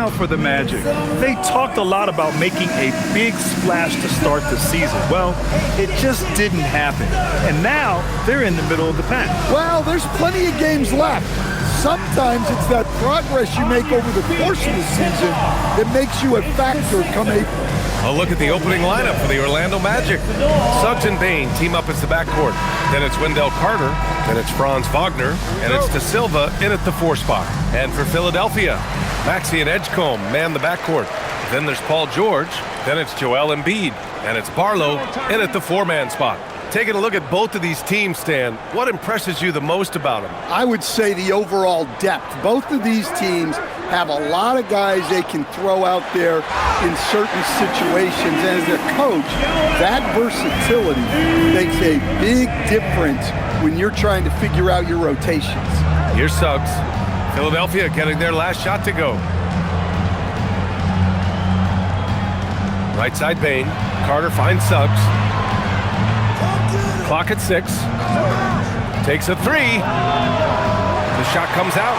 now for the Magic. They talked a lot about making a big splash to start the season. Well, it just didn't happen. And now they're in the middle of the pack. Well, there's plenty of games left. Sometimes it's that progress you make over the course of the season that makes you a factor come April. A look at the opening lineup for the Orlando Magic. Suggs and Bane team up as the backcourt. Then it's Wendell Carter. Then it's Franz Wagner. And it's De Silva in at the 4 spot. And for Philadelphia, Maxey and Edgecombe man the backcourt. Then there's Paul George. Then it's Joel Embiid. And it's Barlow in at the 4-man spot. Taking a look at both of these teams, Stan, what impresses you the most about them? I would say the overall depth. Both of these teams have a lot of guys they can throw out there in certain situations. And as a coach, that versatility makes a big difference when you're trying to figure out your rotations. Here's Suggs. Philadelphia getting their last shot to go. Right side Bane. Carter finds Suggs. Clock at 6. Takes a 3. The shot comes out.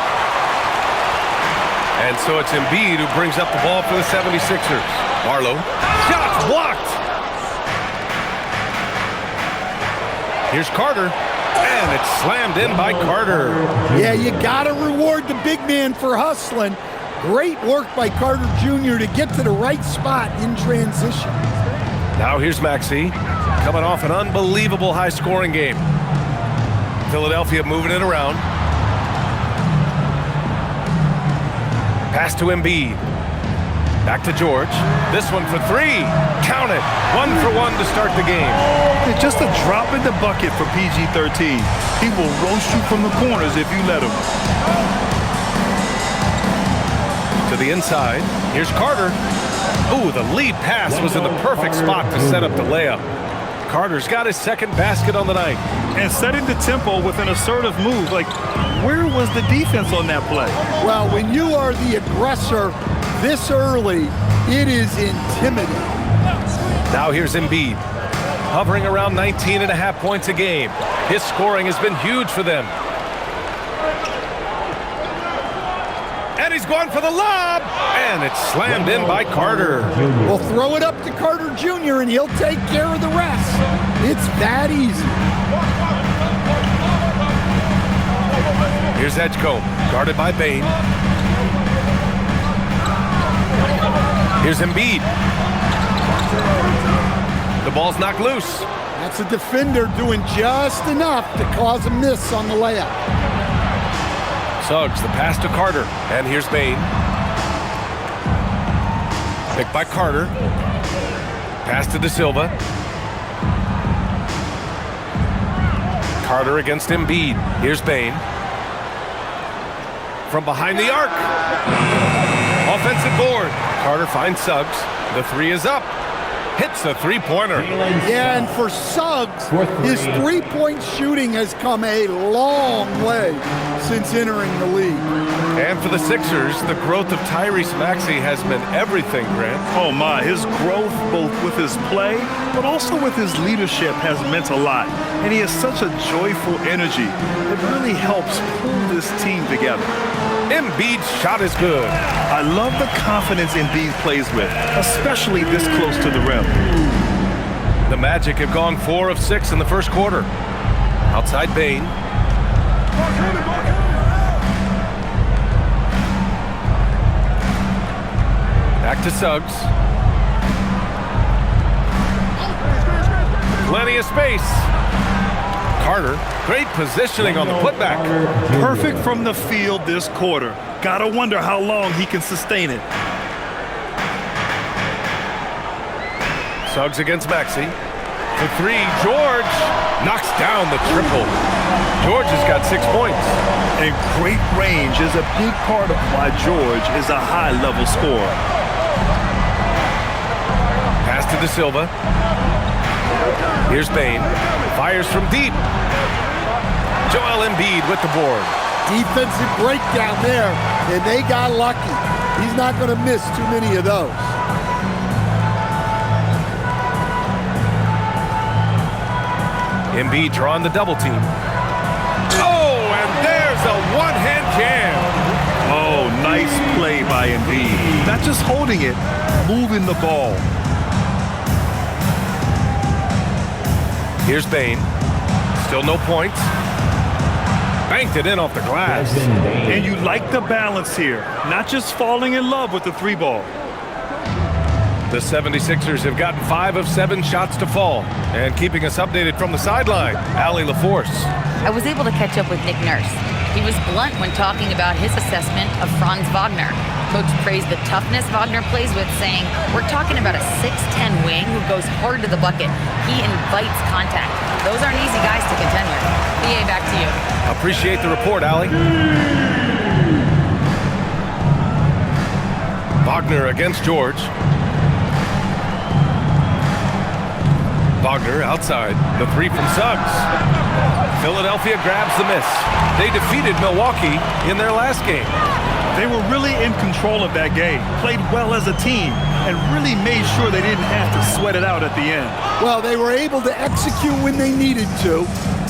And so it's Embiid who brings up the ball for the 76ers. Barlow. Shot blocked. Here's Carter. And it's slammed in by Carter. Yeah, you got to reward the big man for hustling. Great work by Carter Jr. to get to the right spot in transition. Now here's Maxey, coming off an unbelievable high-scoring game. Philadelphia moving it around. Pass to Embiid. Back to George. This one for 3. Count it. 1 for 1 to start the game. Just a drop in the bucket for PG-13. He will roast you from the corners if you let him. To the inside. Here's Carter. Ooh, the lead pass was in the perfect spot to set up the layup. Carter's got his second basket on the night. And setting the tempo with an assertive move. Like, where was the defense on that play? Well, when you are the aggressor this early, it is intimidating. Now here's Embiid, hovering around 19.5 points a game. His scoring has been huge for them. And he's going for the lob, and it's slammed in by Carter. We'll throw it up to Carter Jr., and he'll take care of the rest. It's that easy. Here's Edgecombe, guarded by Bane. Here's Embiid. The ball's knocked loose. That's a defender doing just enough to cause a miss on the layup. Suggs, the pass to Carter. And here's Bane. Picked by Carter. Pass to De Silva. Carter against Embiid. Here's Bane. From behind the arc. Offensive board. Carter finds Suggs. The 3 is up. Hits a 3-pointer. Yeah, and for Suggs, his 3-point shooting has come a long way since entering the league. And for the Sixers, the growth of Tyrese Maxey has been everything, Grant. Oh my, his growth both with his play, but also with his leadership has meant a lot. And he has such a joyful energy. It really helps pull this team together. Embiid's shot is good. I love the confidence Embiid plays with, especially this close to the rim. The Magic have gone 4 of 6 in the first quarter. Outside Bane. Back to Suggs. Plenty of space. Carter, great positioning on the putback. Perfect from the field this quarter. Gotta wonder how long he can sustain it. Suggs against Maxey. For 3, George knocks down the triple. George has got 6 points. And great range is a big part of why George is a high-level scorer. Pass to De Silva. Here's Bane. Fires from deep. Joel Embiid with the board. Defensive breakdown there, and they got lucky. He's not going to miss too many of those. Embiid drawing the double team. Oh, and there's a one-hand jam. Oh, nice Nice play by Embiid. Not just holding it, moving the ball. Here's Bane. Still no points. Banked it in off the glass. And you like the balance here. Not just falling in love with the three ball. The 76ers have gotten 5 of 7 shots to fall. And keeping us updated from the sideline, Allie LaForce. I was able to catch up with Nick Nurse. He was blunt when talking about his assessment of Franz Wagner. Coach praised the toughness Wagner plays with, saying, "We're talking about a 6'10" wing who goes hard to the bucket. He invites contact. Those aren't easy guys to contend with." BA, back to you. Appreciate the report, Allie. Wagner against George. Wagner outside. The three from Suggs. Philadelphia grabs the miss. They defeated Milwaukee in their last game. They were really in control of that game, played well as a team, and really made sure they didn't have to sweat it out at the end. Well, they were able to execute when they needed to,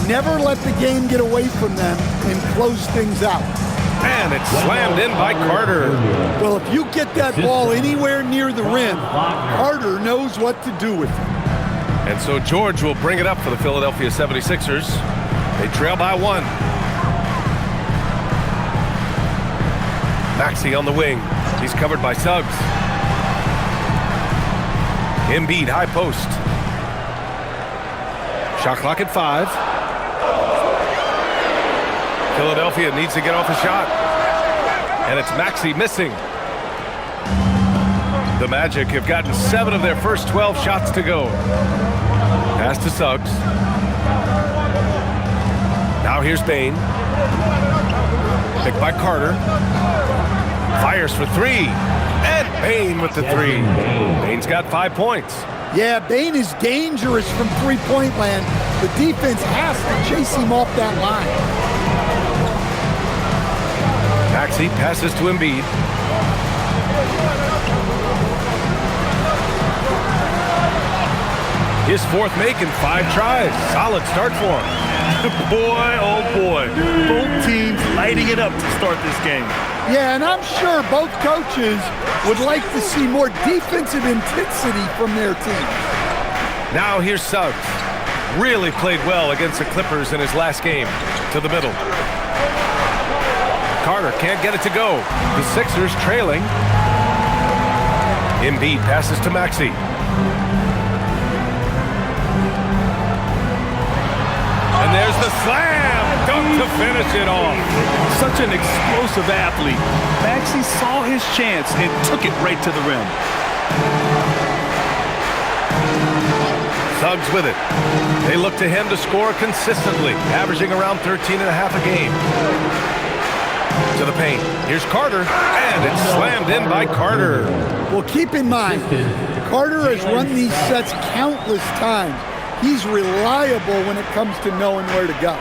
never let the game get away from them, and close things out. And it's slammed in by Carter. Well, if you get that ball anywhere near the rim, Carter knows what to do with it. And so George will bring it up for the Philadelphia 76ers. They trail by 1. Maxey on the wing. He's covered by Suggs. Embiid high post. Shot clock at 5. Philadelphia needs to get off a shot. And it's Maxey missing. The Magic have gotten 7 of their first 12 shots to go. Pass to Suggs. Now here's Bane. Picked by Carter. Fires for 3. And Bane with the 3. Bane's got 5 points. Yeah, Bane is dangerous from three-point land. The defense has to chase him off that line. Maxey passes to Embiid. His 4th make in 5 tries. Solid start for him. Boy, oh boy. Both teams lighting it up to start this game. Yeah, and I'm sure both coaches would like to see more defensive intensity from their team. Now here's Suggs. Really played well against the Clippers in his last game. To the middle. Carter can't get it to go. The Sixers trailing. Embiid passes to Maxey. And there's the slam! Dunk to finish it off. Such an explosive athlete. Maxey saw his chance and took it right to the rim. Suggs with it. They look to him to score consistently, averaging around 13.5 a game. To the paint. Here's Carter, and it's slammed in by Carter. Well, keep in mind, Carter has run these sets countless times. He's reliable when it comes to knowing where to go.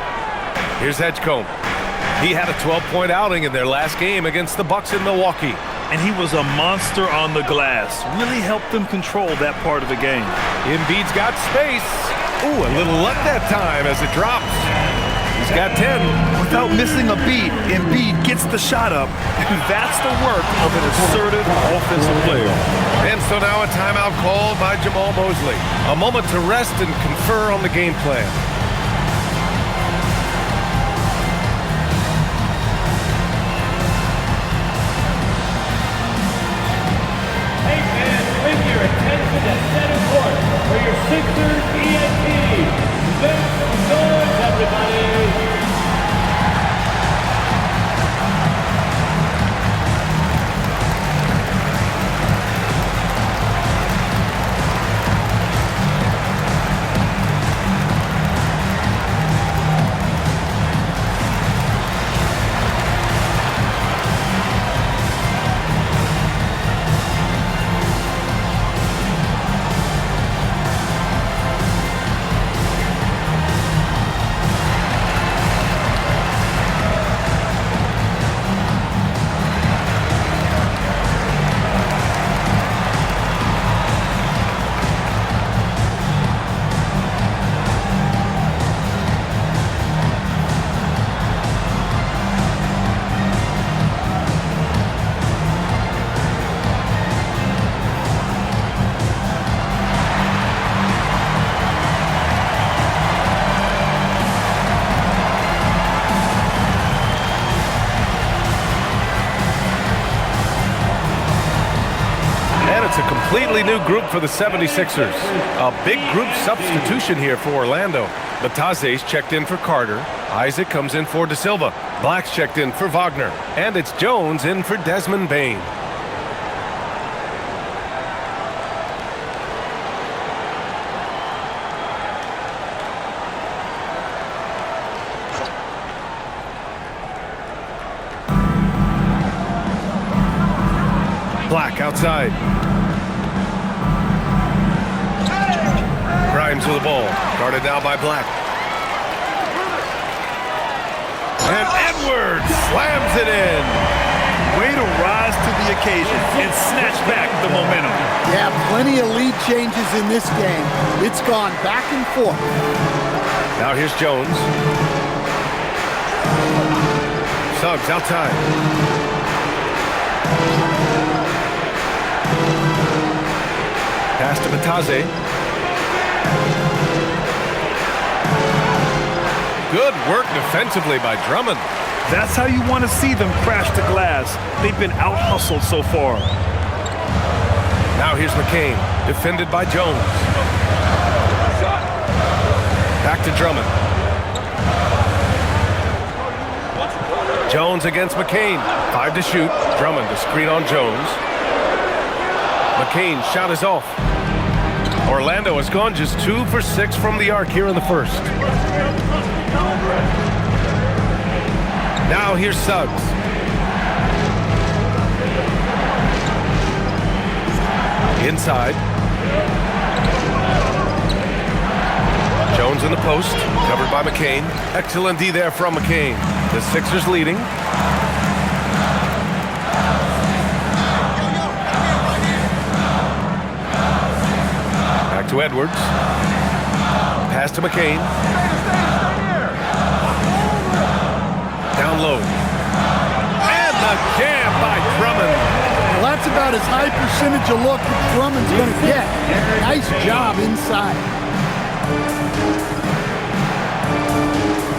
Here's Edgecombe. He had a 12-point outing in their last game against the Bucks in Milwaukee. And he was a monster on the glass. Really helped them control that part of the game. Embiid's got space. Ooh, a little luck that time as it drops. He's got 10. Without missing a beat, Embiid gets the shot up. And that's the work of an assertive offensive player. And so now a timeout called by Jamal Mosley. A moment to rest and confer on the game plan. Hey fans, bring your attention to center court for your Sixers ENT. Make some noise, everybody. completely new group for the 76ers. A big group substitution here for Orlando. Bataze's checked in for Carter. Isaac comes in for De Silva. Black's checked in for Wagner. And it's Jones in for Desmond Bane. Black outside. Grimes with the ball. Guarded now by Black. And Edwards slams it in. Way to rise to the occasion and snatch back the momentum. Yeah, plenty of lead changes in this game. It's gone back and forth. Now here's Jones. Suggs outside. Pass to Bataze. Good work defensively by Drummond. That's how you want to see them crash the glass. They've been out-hustled so far. Now here's McCain, defended by Jones. Back to Drummond. Jones against McCain. 5 to shoot. Drummond to screen on Jones. McCain's shot is off. Orlando has gone just 2 for 6 from the arc here in the first. Now here's Suggs. Inside. Jones in the post, covered by McCain. Excellent D there from McCain. The Sixers leading. Back to Edwards. Pass to McCain. Down low. And the jam by Drummond. Well, that's about as high percentage of look that Drummond's going to get. Nice job inside.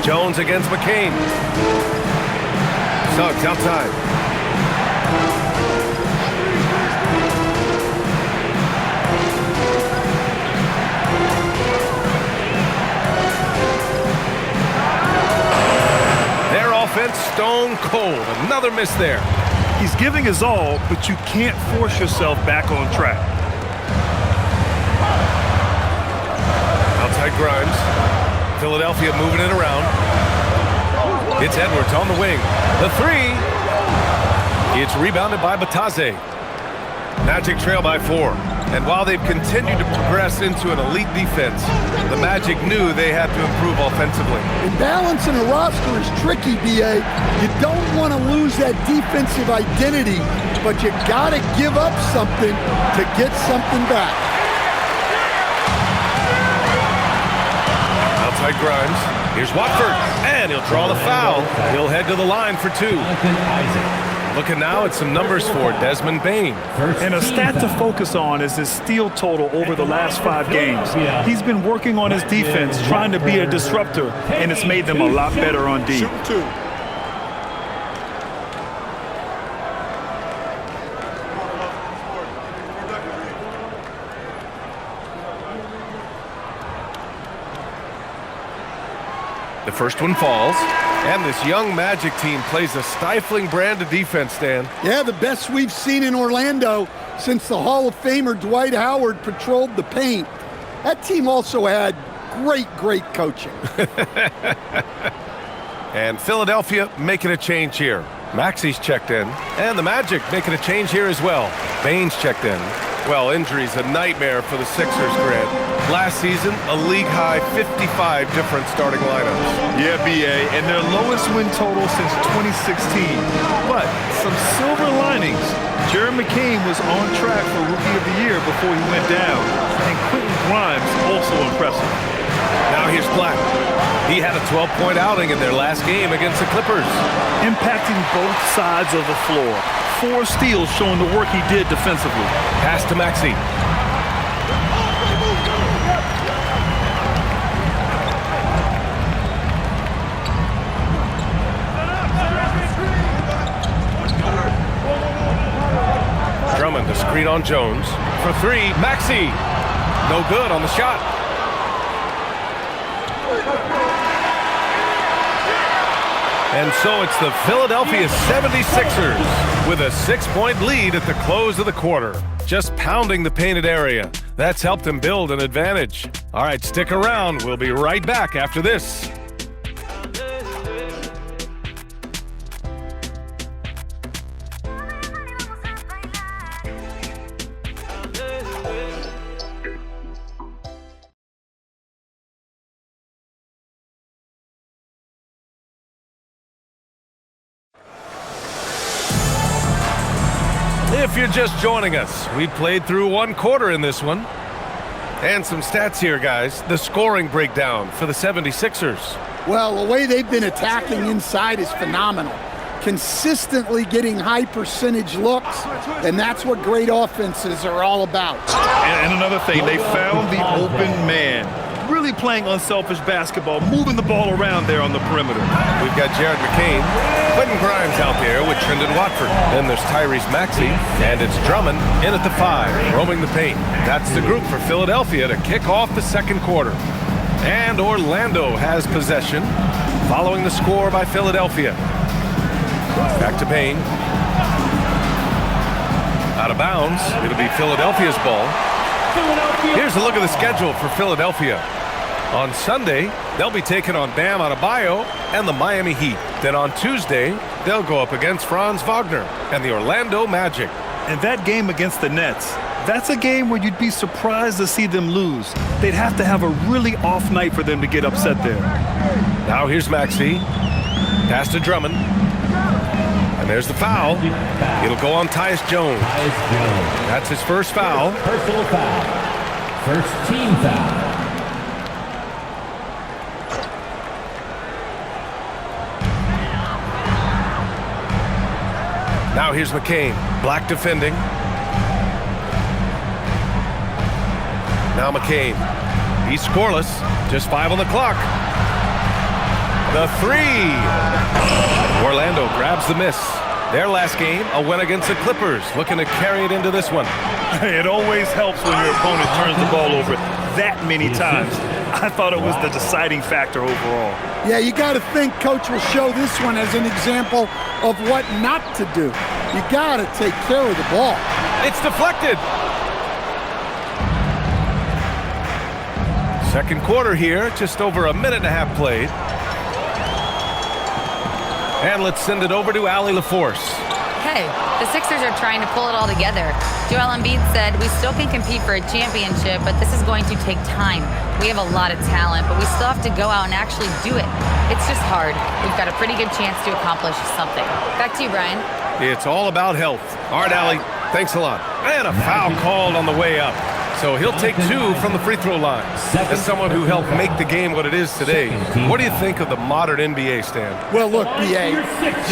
Jones against McCain. Suggs outside. Their offense stone cold. Another miss there. He's giving his all, but you can't force yourself back on track. Outside Grimes. Philadelphia moving it around. It's Edwards on the wing. The three. It's rebounded by Bataze. Magic trail by 4. And while they've continued to progress into an elite defense, the Magic knew they had to improve offensively. And balancing a roster is tricky, B.A. You don't want to lose that defensive identity, but you got to give up something to get something back. Outside Grimes. Here's Watford, and he'll draw the foul. He'll head to the line for 2. Looking now at some numbers for Desmond Bane. And a stat to focus on is his steal total over the last 5 games. He's been working on his defense, trying to be a disruptor, and it's made them a lot better on D. Shoot 2. The first one falls, and this young Magic team plays a stifling brand of defense, Dan. Yeah, the best we've seen in Orlando since the Hall of Famer Dwight Howard patrolled the paint. That team also had great coaching. And Philadelphia making a change here. Maxi's checked in, and the Magic making a change here as well. Bane's checked in. Well, injuries a nightmare for the Sixers, Grant. Last season, a league-high 55 different starting lineups. Yeah, B.A., and their lowest win total since 2016. But some silver linings. Jared McCain was on track for Rookie of the Year before he went down. And Quentin Grimes also impressive. Now here's Black. He had a 12-point outing in their last game against the Clippers. Impacting both sides of the floor. 4 steals showing the work he did defensively. Pass to Maxey. Drummond to screen on Jones. for three. Maxey. No good on the shot. And so it's the Philadelphia 76ers with a 6-point lead at the close of the quarter. Just pounding the painted area. That's helped them build an advantage. All right, stick around. We'll be right back after this. If you're just joining us, we played through one quarter in this one. And some stats here, guys. The scoring breakdown for the 76ers. Well, the way they've been attacking inside is phenomenal. Consistently getting high percentage looks, and that's what great offenses are all about. And another thing, they found the open man. Really playing unselfish basketball, moving the ball around there on the perimeter. We've got Jared McCain, Quentin Grimes out there with Trendon Watford. Then there's Tyrese Maxey, and it's Drummond in at the 5, roaming the paint. That's the group for Philadelphia to kick off the second quarter. And Orlando has possession, following the score by Philadelphia. Back to Payne. Out of bounds. It'll be Philadelphia's ball. Here's a look at the schedule for Philadelphia. On Sunday, they'll be taking on Bam Adebayo and the Miami Heat. Then on Tuesday, they'll go up against Franz Wagner and the Orlando Magic. And that game against the Nets, that's a game where you'd be surprised to see them lose. They'd have to have a really off night for them to get upset there. Now here's Maxey. Pass to Drummond. And there's the foul. It'll go on Tyus Jones. That's his first foul. Personal foul. First team foul. Now here's McCain. Black defending. Now McCain. He's scoreless. Just 5 on the clock. The 3. Orlando grabs the miss. Their last game, a win against the Clippers, looking to carry it into this one. It always helps when your opponent turns the ball over that many times. I thought it was the deciding factor overall. Yeah, you got to think Coach will show this one as an example of what not to do. You got to take care of the ball. It's deflected. Second quarter here, just over a minute and a half played. And let's send it over to Allie LaForce. Hey, the Sixers are trying to pull it all together. Joel Embiid said, we still can compete for a championship, but this is going to take time. We have a lot of talent, but we still have to go out and actually do it. It's just hard. We've got a pretty good chance to accomplish something. Back to you, Brian. It's all about health. All right, Allie, thanks a lot. And a foul called on the way up. So he'll take 2 from the free throw line. As someone who helped make the game what it is today, what do you think of the modern NBA, Stan? Well, look, B.A.,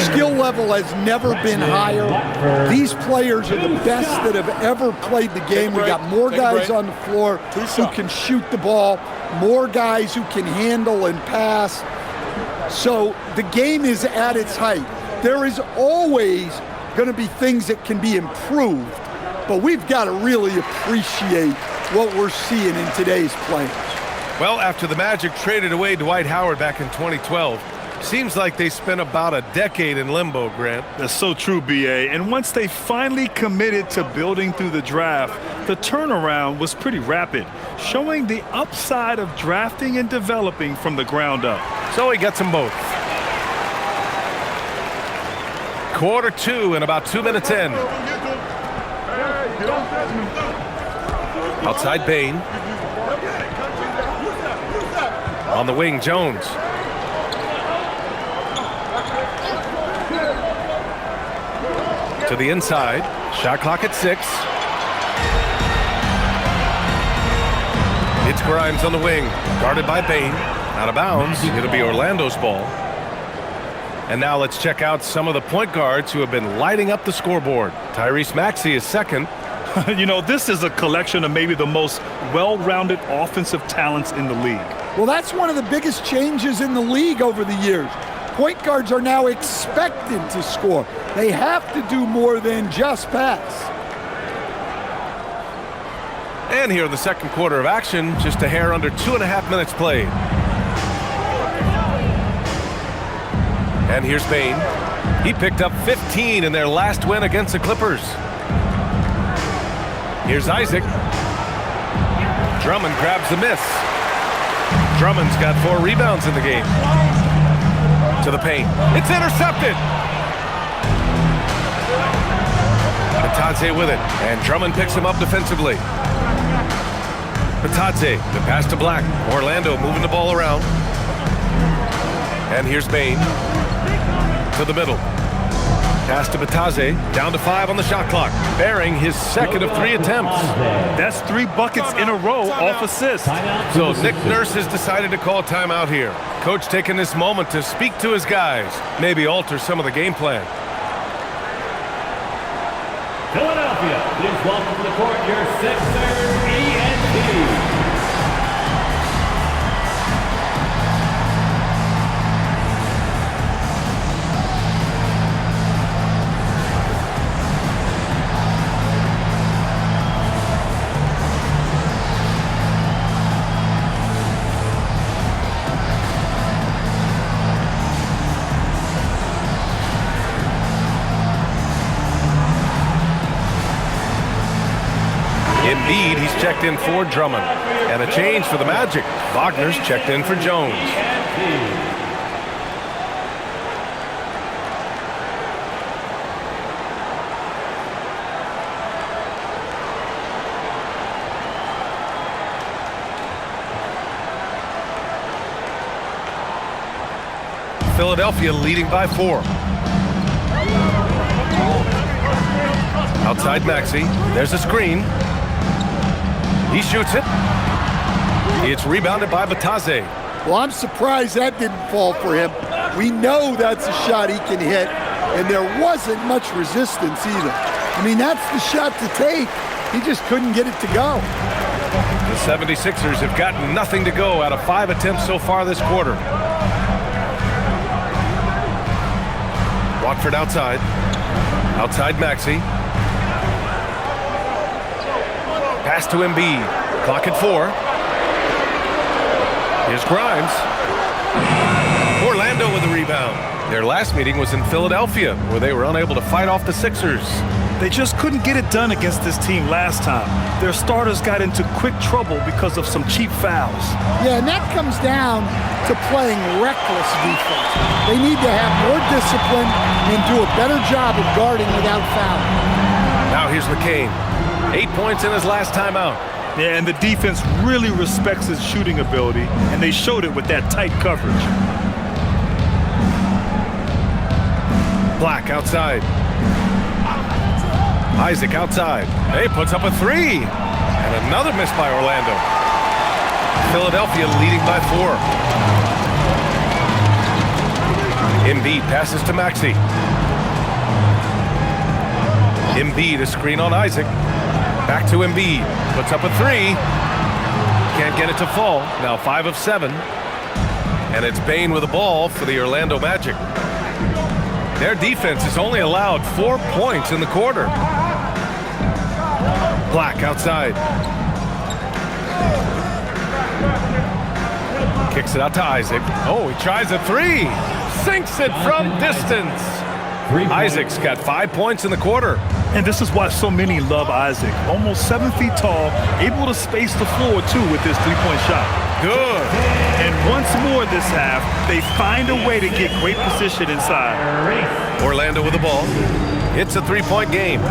skill level has never been higher. These players are the best that have ever played the game. We got more guys on the floor who can shoot the ball, more guys who can handle and pass. So the game is at its height. There is always going to be things that can be improved. But we've got to really appreciate what we're seeing in today's players. Well, after the Magic traded away Dwight Howard back in 2012, seems like they spent about a decade in limbo, Grant. That's so true, B.A. And once they finally committed to building through the draft, the turnaround was pretty rapid, showing the upside of drafting and developing from the ground up. So he gets them both. Quarter 2 and about 2 minutes in. Outside Payne. On the wing, Jones. To the inside. Shot clock at 6. It's Grimes on the wing. Guarded by Payne. Out of bounds. It'll be Orlando's ball. And now let's check out some of the point guards who have been lighting up the scoreboard. Tyrese Maxey is second. You know, this is a collection of maybe the most well-rounded offensive talents in the league. Well, that's one of the biggest changes in the league over the years. Point guards are now expected to score. They have to do more than just pass. And here in the second quarter of action, just a hair under 2.5 minutes played. And here's Bane. He picked up 15 in their last win against the Clippers. Here's Isaac. Drummond grabs the miss. Drummond's got 4 rebounds in the game. To the paint. It's intercepted. Batadze with it. And Drummond picks him up defensively. Batadze, the pass to Black. Orlando moving the ball around. And here's Bane. To the middle. Pass to Batadze. Down to 5 on the shot clock. Bearing his second of 3 attempts. That's 3 buckets in a row off assist. So Nick Nurse has decided to call timeout here. Coach taking this moment to speak to his guys. Maybe alter some of the game plan. Philadelphia, please welcome to the court your Sixers ENT. Embiid, he's checked in for Drummond. And a change for the Magic. Wagner's checked in for Jones. Philadelphia leading by 4. Outside Maxey. There's a screen. He shoots it. It's rebounded by Batadze. Well, I'm surprised that didn't fall for him. We know that's a shot he can hit, and there wasn't much resistance either. I mean, that's the shot to take. He just couldn't get it to go. The 76ers have gotten nothing to go out of 5 attempts so far this quarter. Watford outside. Outside Maxey. Pass to Embiid. Clock at 4. Here's Grimes. Orlando with a rebound. Their last meeting was in Philadelphia, where they were unable to fight off the Sixers. They just couldn't get it done against this team last time. Their starters got into quick trouble because of some cheap fouls. Yeah, and that comes down to playing reckless defense. They need to have more discipline and do a better job of guarding without fouling. Now here's McCain. 8 points in his last timeout. Yeah, and the defense really respects his shooting ability, and they showed it with that tight coverage. Black outside. Isaac outside. Hey, puts up a 3. And another miss by Orlando. Philadelphia leading by 4. Embiid passes to Maxey. Embiid, a screen on Isaac. Back to Embiid. Puts up a 3. Can't get it to fall. Now 5 of 7. And it's Bane with the ball for the Orlando Magic. Their defense has only allowed 4 points in the quarter. Black outside. Kicks it out to Isaac. Oh, he tries a 3. Sinks it from distance. Isaac's got 5 points in the quarter. And this is why so many love Isaac. Almost 7 feet tall, able to space the floor, too, with his three-point shot. Good. And once more this half, they find a way to get great position inside. Orlando with the ball. It's a 3-point game.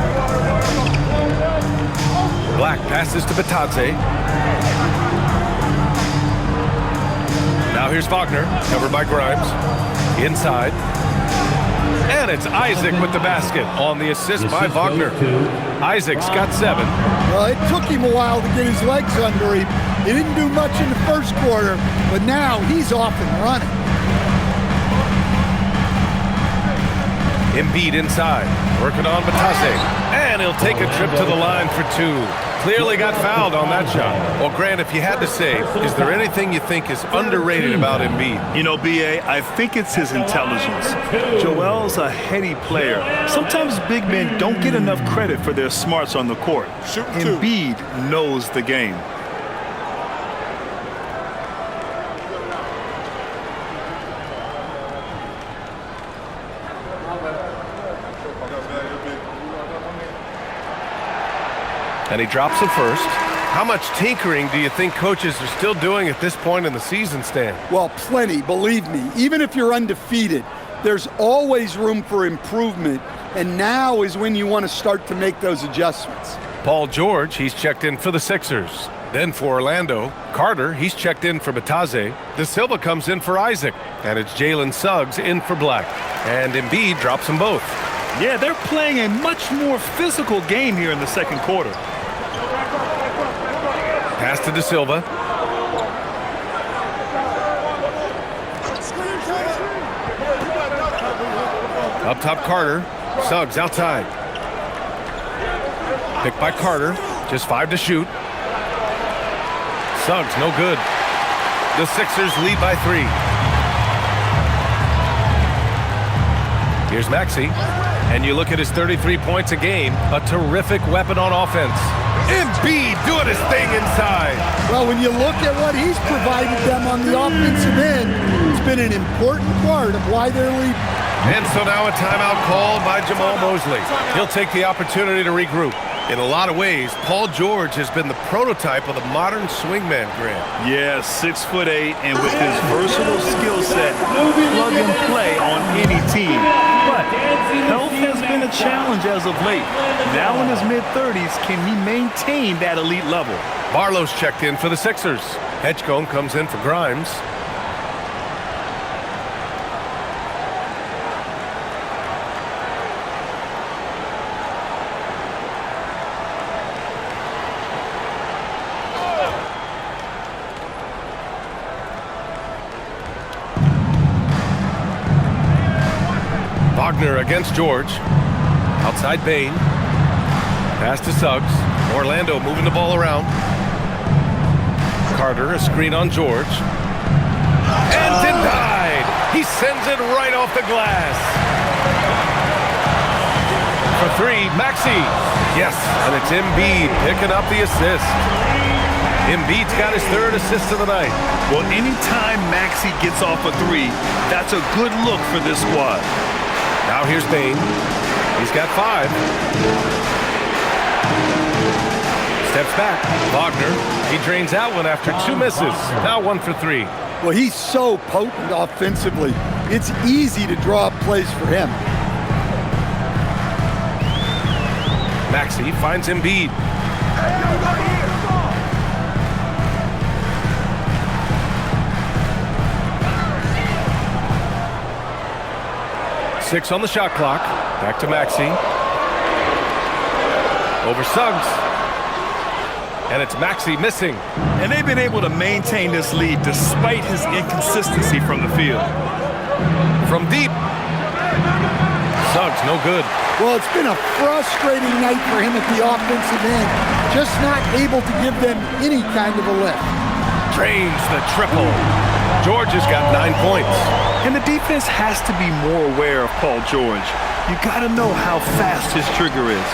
Black passes to Batadze. Now here's Wagner, covered by Grimes. Inside. And it's Isaac with the basket on the assist by Wagner. Isaac's got 7. Well, it took him a while to get his legs under him. He didn't do much in the first quarter, but now he's off and running. Embiid inside, working on Batadze. And he'll take a trip to the line for 2. Clearly got fouled on that shot. Well, Grant, if you had to say, is there anything you think is underrated about Embiid? You know, B.A., I think it's his intelligence. Joel's a heady player. Sometimes big men don't get enough credit for their smarts on the court. Embiid knows the game. And he drops the first. How much tinkering do you think coaches are still doing at this point in the season, Stan? Well, plenty, believe me. Even if you're undefeated, there's always room for improvement, and now is when you want to start to make those adjustments. Paul George, he's checked in for the Sixers. Then for Orlando, Carter, he's checked in for Bataze. De Silva comes in for Isaac. And it's Jalen Suggs in for Black. And Embiid drops them both. Yeah, they're playing a much more physical game here in the second quarter. Pass to De Silva. Up top, Carter. Suggs outside. Picked by Carter. Just 5 to shoot. Suggs, no good. The Sixers lead by 3. Here's Maxey. And you look at his 33 points a game, a terrific weapon on offense. Embiid doing his thing inside. Well, when you look at what he's provided them on the offensive end, it's been an important part of why they're leading. And so now a timeout called by Jamal Mosley. He'll take the opportunity to regroup. In a lot of ways, Paul George has been the prototype of the modern swingman, Grant. Yeah, 6'8", and with his versatile skill set, plug and play on any team. But health has been a challenge as of late. Now in his mid-30s, can he maintain that elite level? Barlow's checked in for the Sixers. Hedgecombe comes in for Grimes. Wagner against George. Outside Bain. Pass to Suggs. Orlando moving the ball around. Carter, a screen on George. And denied! He sends it right off the glass. For 3, Maxey. Yes, and it's Embiid picking up the assist. Embiid's got his 3rd assist of the night. Well, anytime Maxey gets off a 3, that's a good look for this squad. Now here's Bain. He's got 5. Steps back. Wagner. He drains that one after 2 misses. Now 1 for 3. Well, he's so potent offensively. It's easy to draw up plays for him. Maxey finds Embiid. 6 on the shot clock. Back to Maxey. Over Suggs. And it's Maxey missing. And they've been able to maintain this lead despite his inconsistency from the field. From deep. Suggs, no good. Well, it's been a frustrating night for him at the offensive end. Just not able to give them any kind of a lift. Drains the triple. George has got 9 points. And the defense has to be more aware of Paul George. You got to know how fast his trigger is.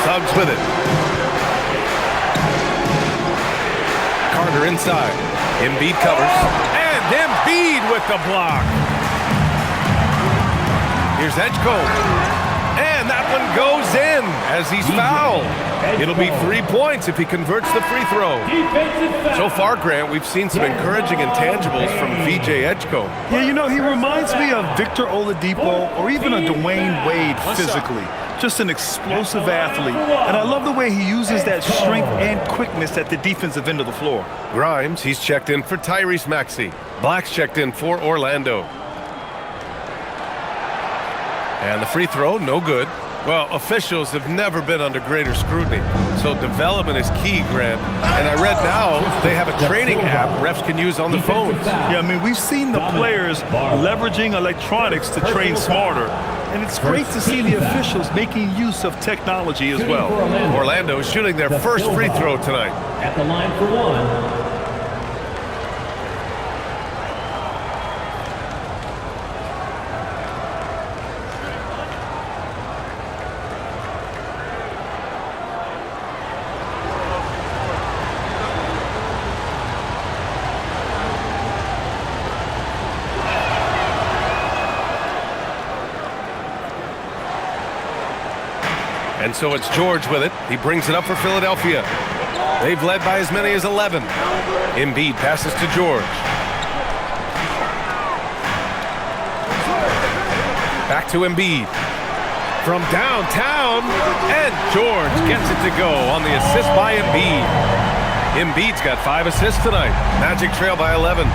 Suggs with it. Carter inside. Embiid covers. And Embiid with the block. Here's Hedgecombe. And that one goes in as he's fouled. It'll be 3 points if he converts the free throw. So far, Grant, we've seen some encouraging intangibles from VJ Hedgecombe. Yeah, you know, he reminds me of Victor Oladipo or even a Dwayne Wade physically. Just an explosive athlete. And I love the way he uses that strength and quickness at the defensive end of the floor. Grimes, he's checked in for Tyrese Maxey. Black's checked in for Orlando. And the free throw, no good. Well, officials have never been under greater scrutiny, so development is key, Grant. And I read now they have a training app refs can use on the phones. Yeah, I mean, we've seen the players leveraging electronics to train smarter, And it's great to see the officials making use of technology as well. Orlando shooting their first free throw tonight. At the line for one. And so it's George with it. He brings it up for Philadelphia. They've led by as many as 11. Embiid passes to George. Back to Embiid. From downtown, and George gets it to go on the assist by Embiid. Embiid's got 5 assists tonight. Magic trail by 11.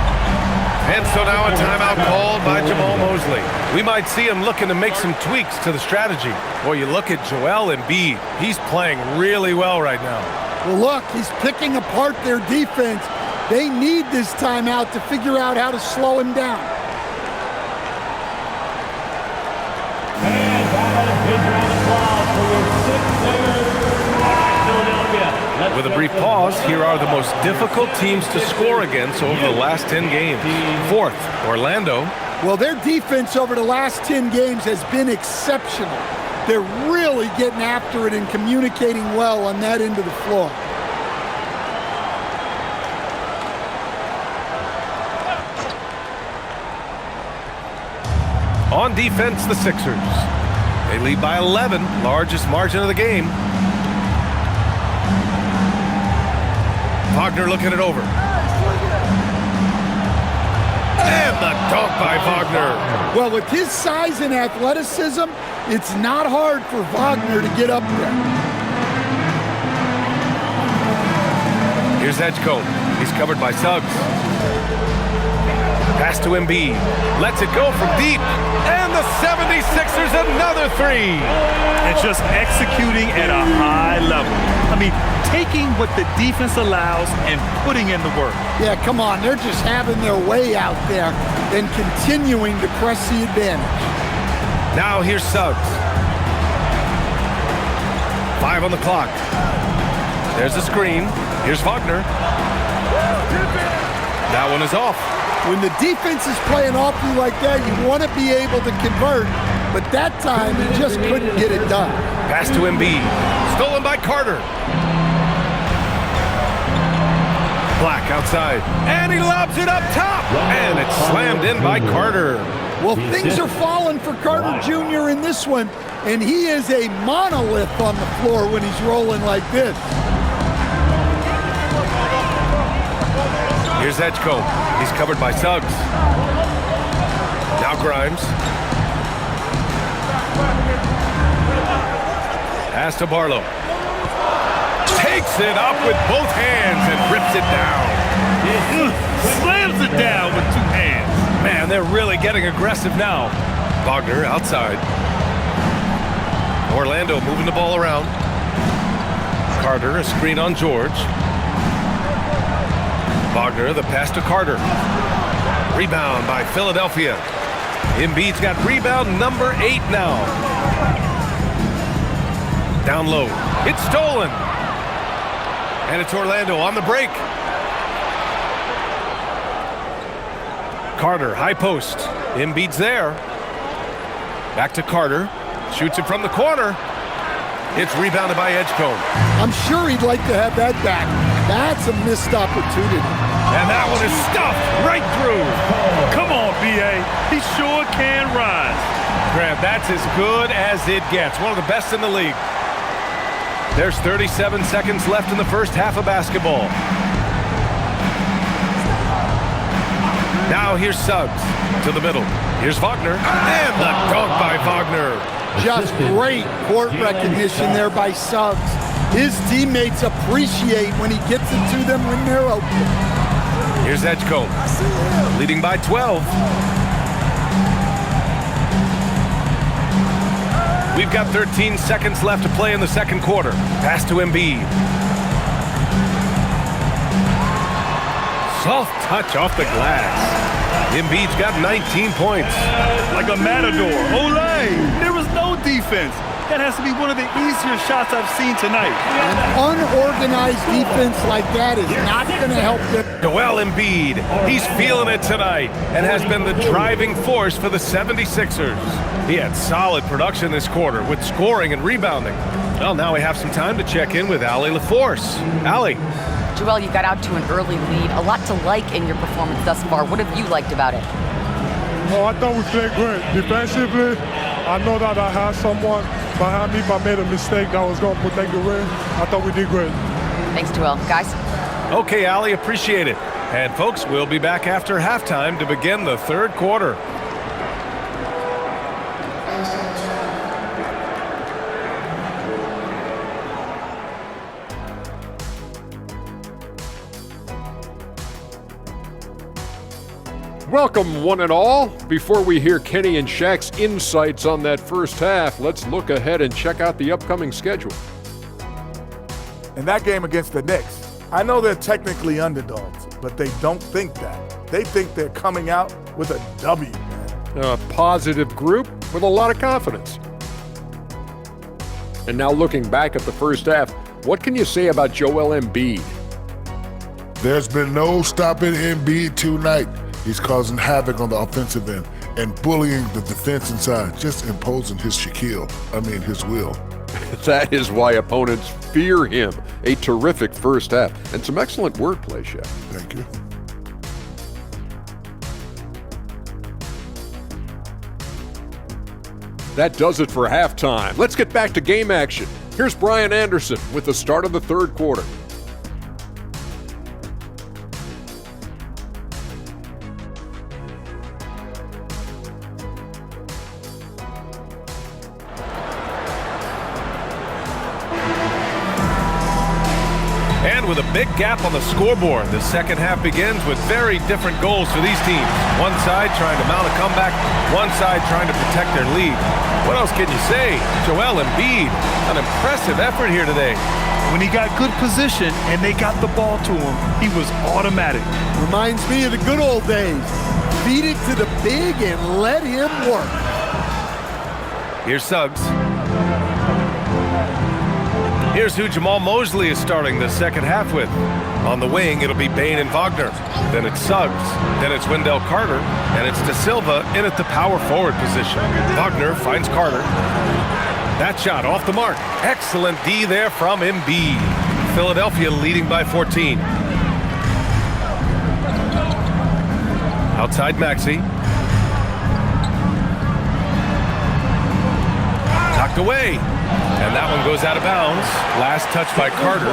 And so now a timeout called by Jamal Mosley. We might see him looking to make some tweaks to the strategy. Boy, you look at Joel Embiid. He's playing really well right now. Well, look, he's picking apart their defense. They need this timeout to figure out how to slow him down. And that is his round of applause for your 6th winner. All right, Philadelphia. With a brief pause, here are the most difficult teams to score against over the last 10 games. 4th, Orlando. Well, their defense over the last 10 games has been exceptional. They're really getting after it and communicating well on that end of the floor. On defense, the Sixers. They lead by 11, largest margin of the game. Wagner looking it over. And the dunk by Wagner. Well, with his size and athleticism, it's not hard for Wagner to get up there. Here's Edgecombe. He's covered by Suggs. Pass to Embiid. Lets it go from deep. And the 76ers another 3. And just executing at a high level. I mean, taking what the defense allows and putting in the work. Yeah, come on. They're just having their way out there and continuing to press the advantage. Now here's Suggs. 5 on the clock. There's the screen. Here's Wagner. That one is off. When the defense is playing awfully like that, you want to be able to convert, but that time he just couldn't get it done. Pass to Embiid. Stolen by Carter. Black outside. And he lobs it up top. And it's slammed in by Carter. Well, things are falling for Carter Jr. in this one, and he is a monolith on the floor when he's rolling like this. Here's Edgecombe. He's covered by Suggs. Now Grimes. Pass to Barlow. Takes it up with both hands and rips it down. Slams it down with 2 hands. Man, they're really getting aggressive now. Wagner outside. Orlando moving the ball around. Carter, a screen on George. Wagner, the pass to Carter. Rebound by Philadelphia. Embiid's got rebound number 8 now. Down low. It's stolen. And it's Orlando on the break. Carter, high post. Embiid's there. Back to Carter. Shoots it from the corner. It's rebounded by Edgecombe. I'm sure he'd like to have that back. That's a missed opportunity. And that one is stuffed right through. Come on, B.A. He sure can rise. Grant, that's as good as it gets. One of the best in the league. There's 37 seconds left in the first half of basketball. Now here's Suggs to the middle. Here's Wagner. And the dunk by Wagner. Just great court recognition there by Suggs. His teammates appreciate when he gets it to them when they're open. Here's Edgecombe, leading by 12. We've got 13 seconds left to play in the second quarter. Pass to Embiid. Soft touch off the glass. Embiid's got 19 points. Like a matador. Olay! There was no defense. That has to be one of the easier shots I've seen tonight. An unorganized defense like that is not going to help them. Joel Embiid, he's feeling it tonight and has been the driving force for the 76ers. He had solid production this quarter with scoring and rebounding. Well, now we have some time to check in with Allie LaForce. Allie. Joel, you got out to an early lead. A lot to like in your performance thus far. What have you liked about it? Oh, I thought we played great. Defensively, I know that I had someone behind me, but I made a mistake that was going to protect the rim. I thought we did great. Thanks, Joel. Guys? Okay, Allie, appreciate it. And folks, we'll be back after halftime to begin the third quarter. Welcome, one and all. Before we hear Kenny and Shaq's insights on that first half, let's look ahead and check out the upcoming schedule. In that game against the Knicks, I know they're technically underdogs, but they don't think that. They think they're coming out with a W, man. A positive group with a lot of confidence. And now looking back at the first half, what can you say about Joel Embiid? There's been no stopping Embiid tonight. He's causing havoc on the offensive end and bullying the defense inside, just imposing his his will. That is why opponents fear him. A terrific first half and some excellent wordplay, Shaq. Thank you. That does it for halftime. Let's get back to game action. Here's Brian Anderson with the start of the third quarter. With a big gap on the scoreboard, the second half begins with very different goals for these teams. One side trying to mount a comeback, one side trying to protect their lead. What else can you say? Joel Embiid, an impressive effort here today. When he got good position and they got the ball to him, he was automatic. Reminds me of the good old days. Feed it to the big and let him work. Here's Suggs. Here's who Jamal Mosley is starting the second half with. On the wing, it'll be Bane and Wagner. Then it's Suggs. Then it's Wendell Carter. And it's De Silva in at the power forward position. Wagner finds Carter. That shot off the mark. Excellent D there from Embiid. Philadelphia leading by 14. Outside Maxey. Knocked away. And that one goes out of bounds. Last touch by Carter.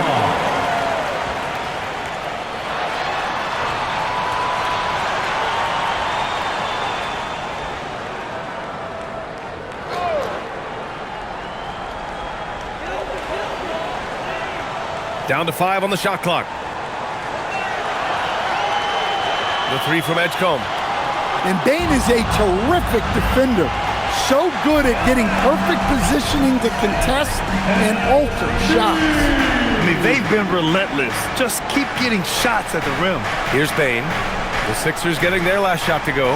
Down to 5 on the shot clock. The 3 from Edgecombe. And Bane is a terrific defender. So good at getting perfect positioning to contest and alter shots. I mean, they've been relentless. Just keep getting shots at the rim. Here's Bane. The Sixers getting their last shot to go.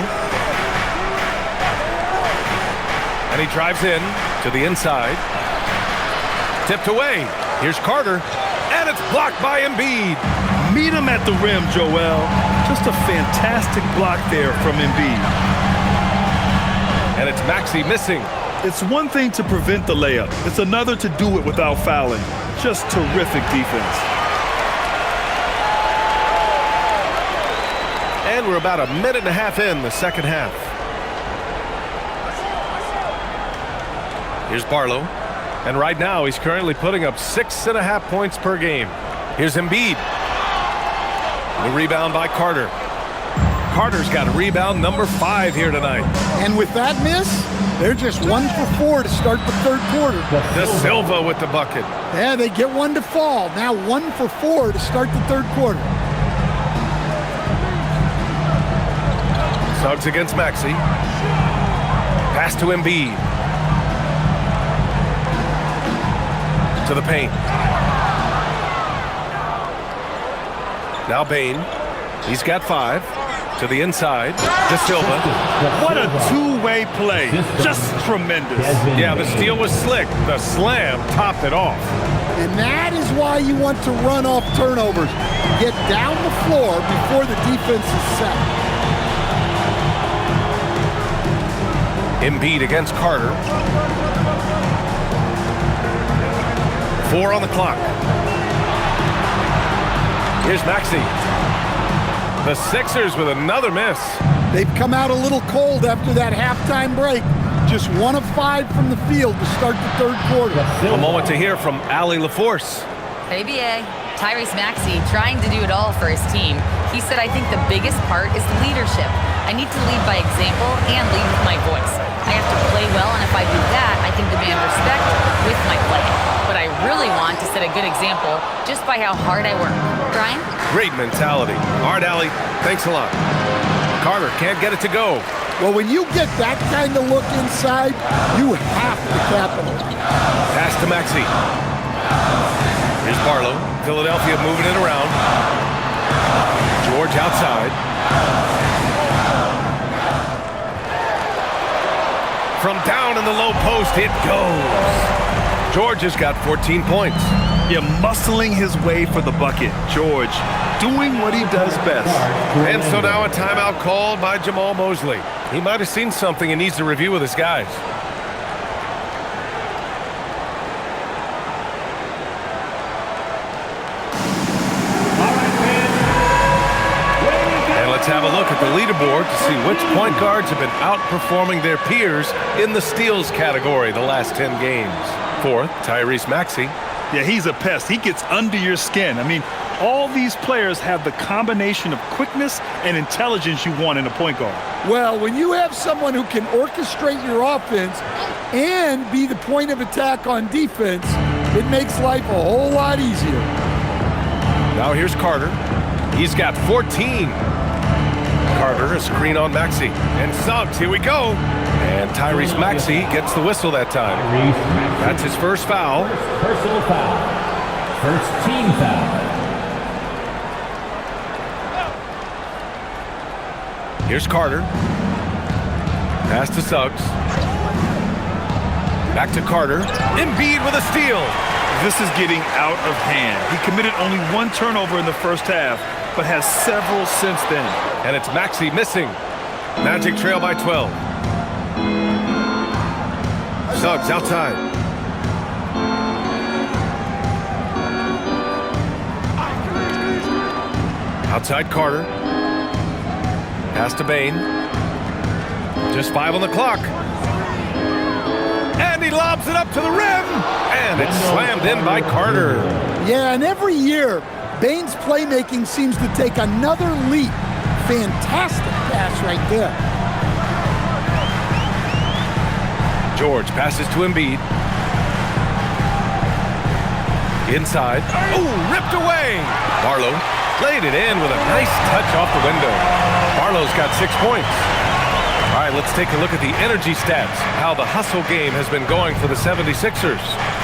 And he drives in to the inside. Tipped away. Here's Carter. And it's blocked by Embiid. Meet him at the rim, Joel. Just a fantastic block there from Embiid. And it's Maxey missing. It's one thing to prevent the layup. It's another to do it without fouling. Just terrific defense. And we're about a minute and a half in the second half. Here's Barlow. And right now he's currently putting up 6.5 points per game. Here's Embiid. The rebound by Carter. Carter's got a rebound number 5 here tonight. And with that miss, they're just 1 for 4 to start the third quarter. De Silva with the bucket. Yeah, they get one to fall. Now 1 for 4 to start the third quarter. Suggs against Maxey. Pass to Embiid. To the paint. Now Bane. He's got 5. To the inside, De Silva. What a two-way play. Just tremendous. Yeah, the steal was slick. The slam topped it off. And that is why you want to run off turnovers. Get down the floor before the defense is set. Embiid against Carter. 4 on the clock. Here's Maxey. The Sixers with another miss. They've come out a little cold after that halftime break. Just 1 of 5 from the field to start the third quarter. A moment to hear from Allie LaForce. Hey, BA. Tyrese Maxey trying to do it all for his team. He said, I think the biggest part is leadership. I need to lead by example and lead with my voice. I have to play well, and if I do that, I can demand respect with my play. But I really want to set a good example just by how hard I work. Brian? Great mentality. All right, Allie, thanks a lot. Carter can't get it to go. Well, when you get that kind of look inside, you have to capitalize. Pass to Maxey. Here's Barlow. Philadelphia moving it around. George outside. From down in the low post, it goes. George has got 14 points. Yeah, muscling his way for the bucket. George doing what he does best. And so now a timeout called by Jamal Mosley. He might have seen something and needs to review with his guys. And let's have a look at the leaderboard to see which point guards have been outperforming their peers in the steals category the last 10 games. 4th, Tyrese Maxey. Yeah, he's a pest. He gets under your skin. I mean, all these players have the combination of quickness and intelligence you want in a point guard. Well, when you have someone who can orchestrate your offense and be the point of attack on defense, it makes life a whole lot easier. Now here's Carter. He's got 14. Carter, a screen on Maxey. And Suggs, here we go. And Tyrese Maxey gets the whistle that time. That's his first foul. Personal foul. First team foul. Here's Carter. Pass to Suggs. Back to Carter. Embiid with a steal. This is getting out of hand. He committed only 1 turnover in the first half, but has several since then. And it's Maxey missing. Magic trail by 12. Suggs outside. Outside Carter. Pass to Bane. Just 5 on the clock. And he lobs it up to the rim. And it's slammed in by Carter. Yeah, and every year, Bane's playmaking seems to take another leap. Fantastic pass right there. George passes to Embiid. Inside. Oh, ripped away. Barlow laid it in with a nice touch off the window. Barlow's got 6 points. All right, let's take a look at the energy stats, how the hustle game has been going for the 76ers.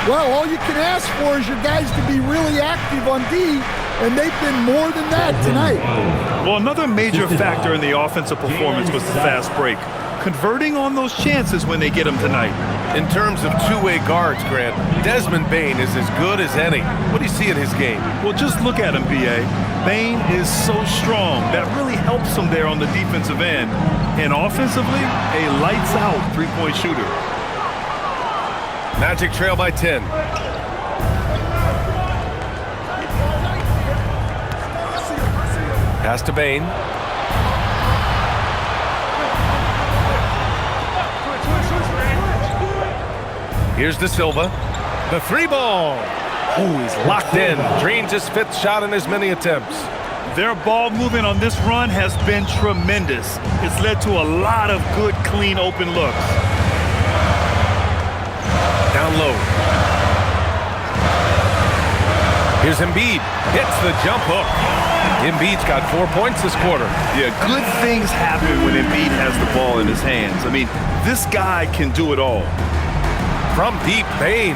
Well, all you can ask for is your guys to be really active on D, and they've been more than that tonight. Well, another major factor in the offensive performance was the fast break. Converting on those chances when they get them tonight. In terms of two-way guards, Grant, Desmond Bane is as good as any. What do you see in his game? Well, just look at him, B.A. Bane is so strong. That really helps him there on the defensive end. And offensively, a lights-out three-point shooter. Magic trail by 10. Pass to Bane. Here's De Silva. The 3-ball. Oh, he's locked in. Drains his 5th shot in as many attempts. Their ball movement on this run has been tremendous. It's led to a lot of good, clean, open looks. Down low. Here's Embiid. Hits the jump hook. Embiid's got 4 points this quarter. Yeah, good things happen when Embiid has the ball in his hands. I mean, this guy can do it all. From deep, Bane.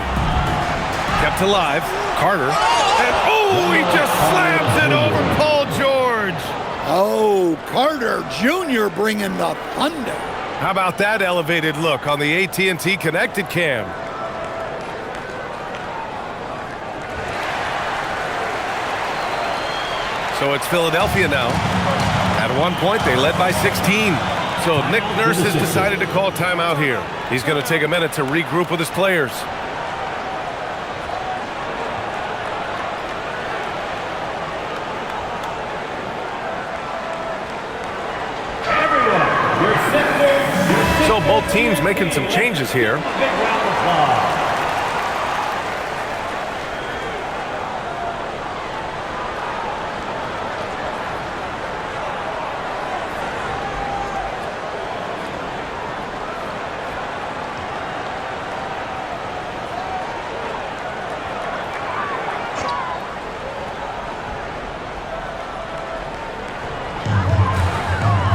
Kept alive. Carter. And oh, he just slams it over Paul George. Oh, Carter Jr. bringing the thunder. How about that elevated look on the AT&T Connected Cam? So it's Philadelphia now. At one point, they led by 16. So Nick Nurse has decided to call timeout here. He's going to take a minute to regroup with his players. So both teams making some changes here. Big round of applause.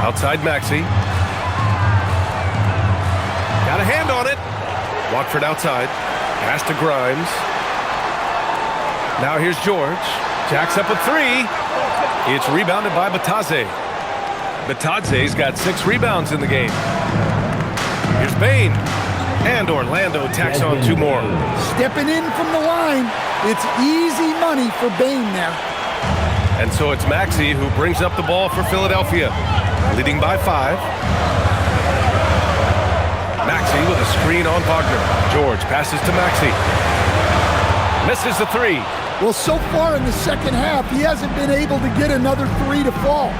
Outside Maxey. Got a hand on it. Watford outside. Pass to Grimes. Now here's George. Jacks up a three. It's rebounded by Bataze. Bataze's got 6 rebounds in the game. Here's Bane. And Orlando tacks on 2 more. Stepping in from the line. It's easy money for Bane there. And so it's Maxey who brings up the ball for Philadelphia. Leading by 5. Maxey with a screen on Wagner. George passes to Maxey. Misses the 3. Well, so far in the second half, he hasn't been able to get another 3 to fall.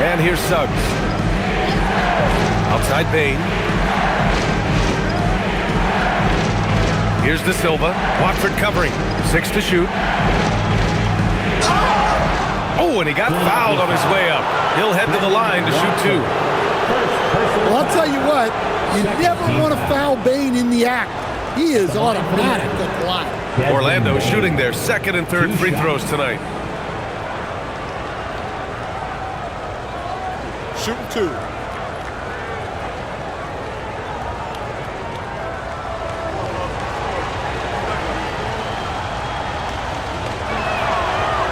And here's Suggs. Outside Bane. Here's De Silva. Watford covering. 6 to shoot. Oh, and he got fouled on his way up. He'll head to the line to shoot 2. Well, I'll tell you what, you never want to foul Bane in the act. He is automatic at the line. Orlando shooting their 2nd and 3rd free throws tonight. Shooting 2.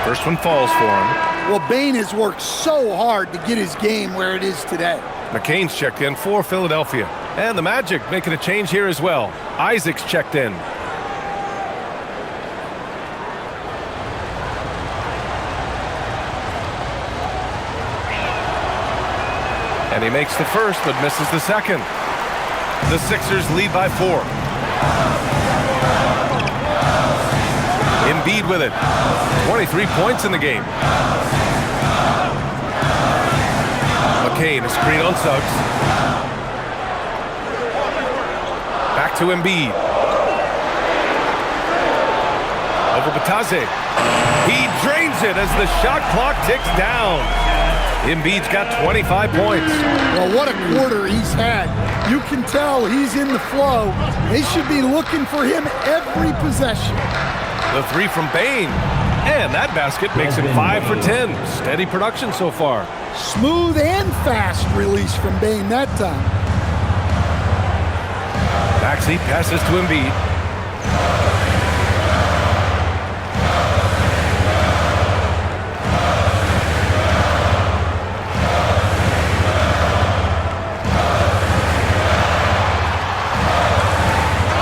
First one falls for him. Well, Bane has worked so hard to get his game where it is today. McCain's checked in for Philadelphia. And the Magic making a change here as well. Isaac's checked in. And he makes the first but misses the second. The Sixers lead by 4. Embiid with it. 23 points in the game. McCain, a screen on Suggs. Back to Embiid. Over Bataze. He drains it as the shot clock ticks down. Embiid's got 25 points. Well, what a quarter he's had. You can tell he's in the flow. They should be looking for him every possession. The 3 from Bane. And that basket makes it 5 for 10. Steady production so far. Smooth and fast release from Bane that time. Maxey passes to Embiid.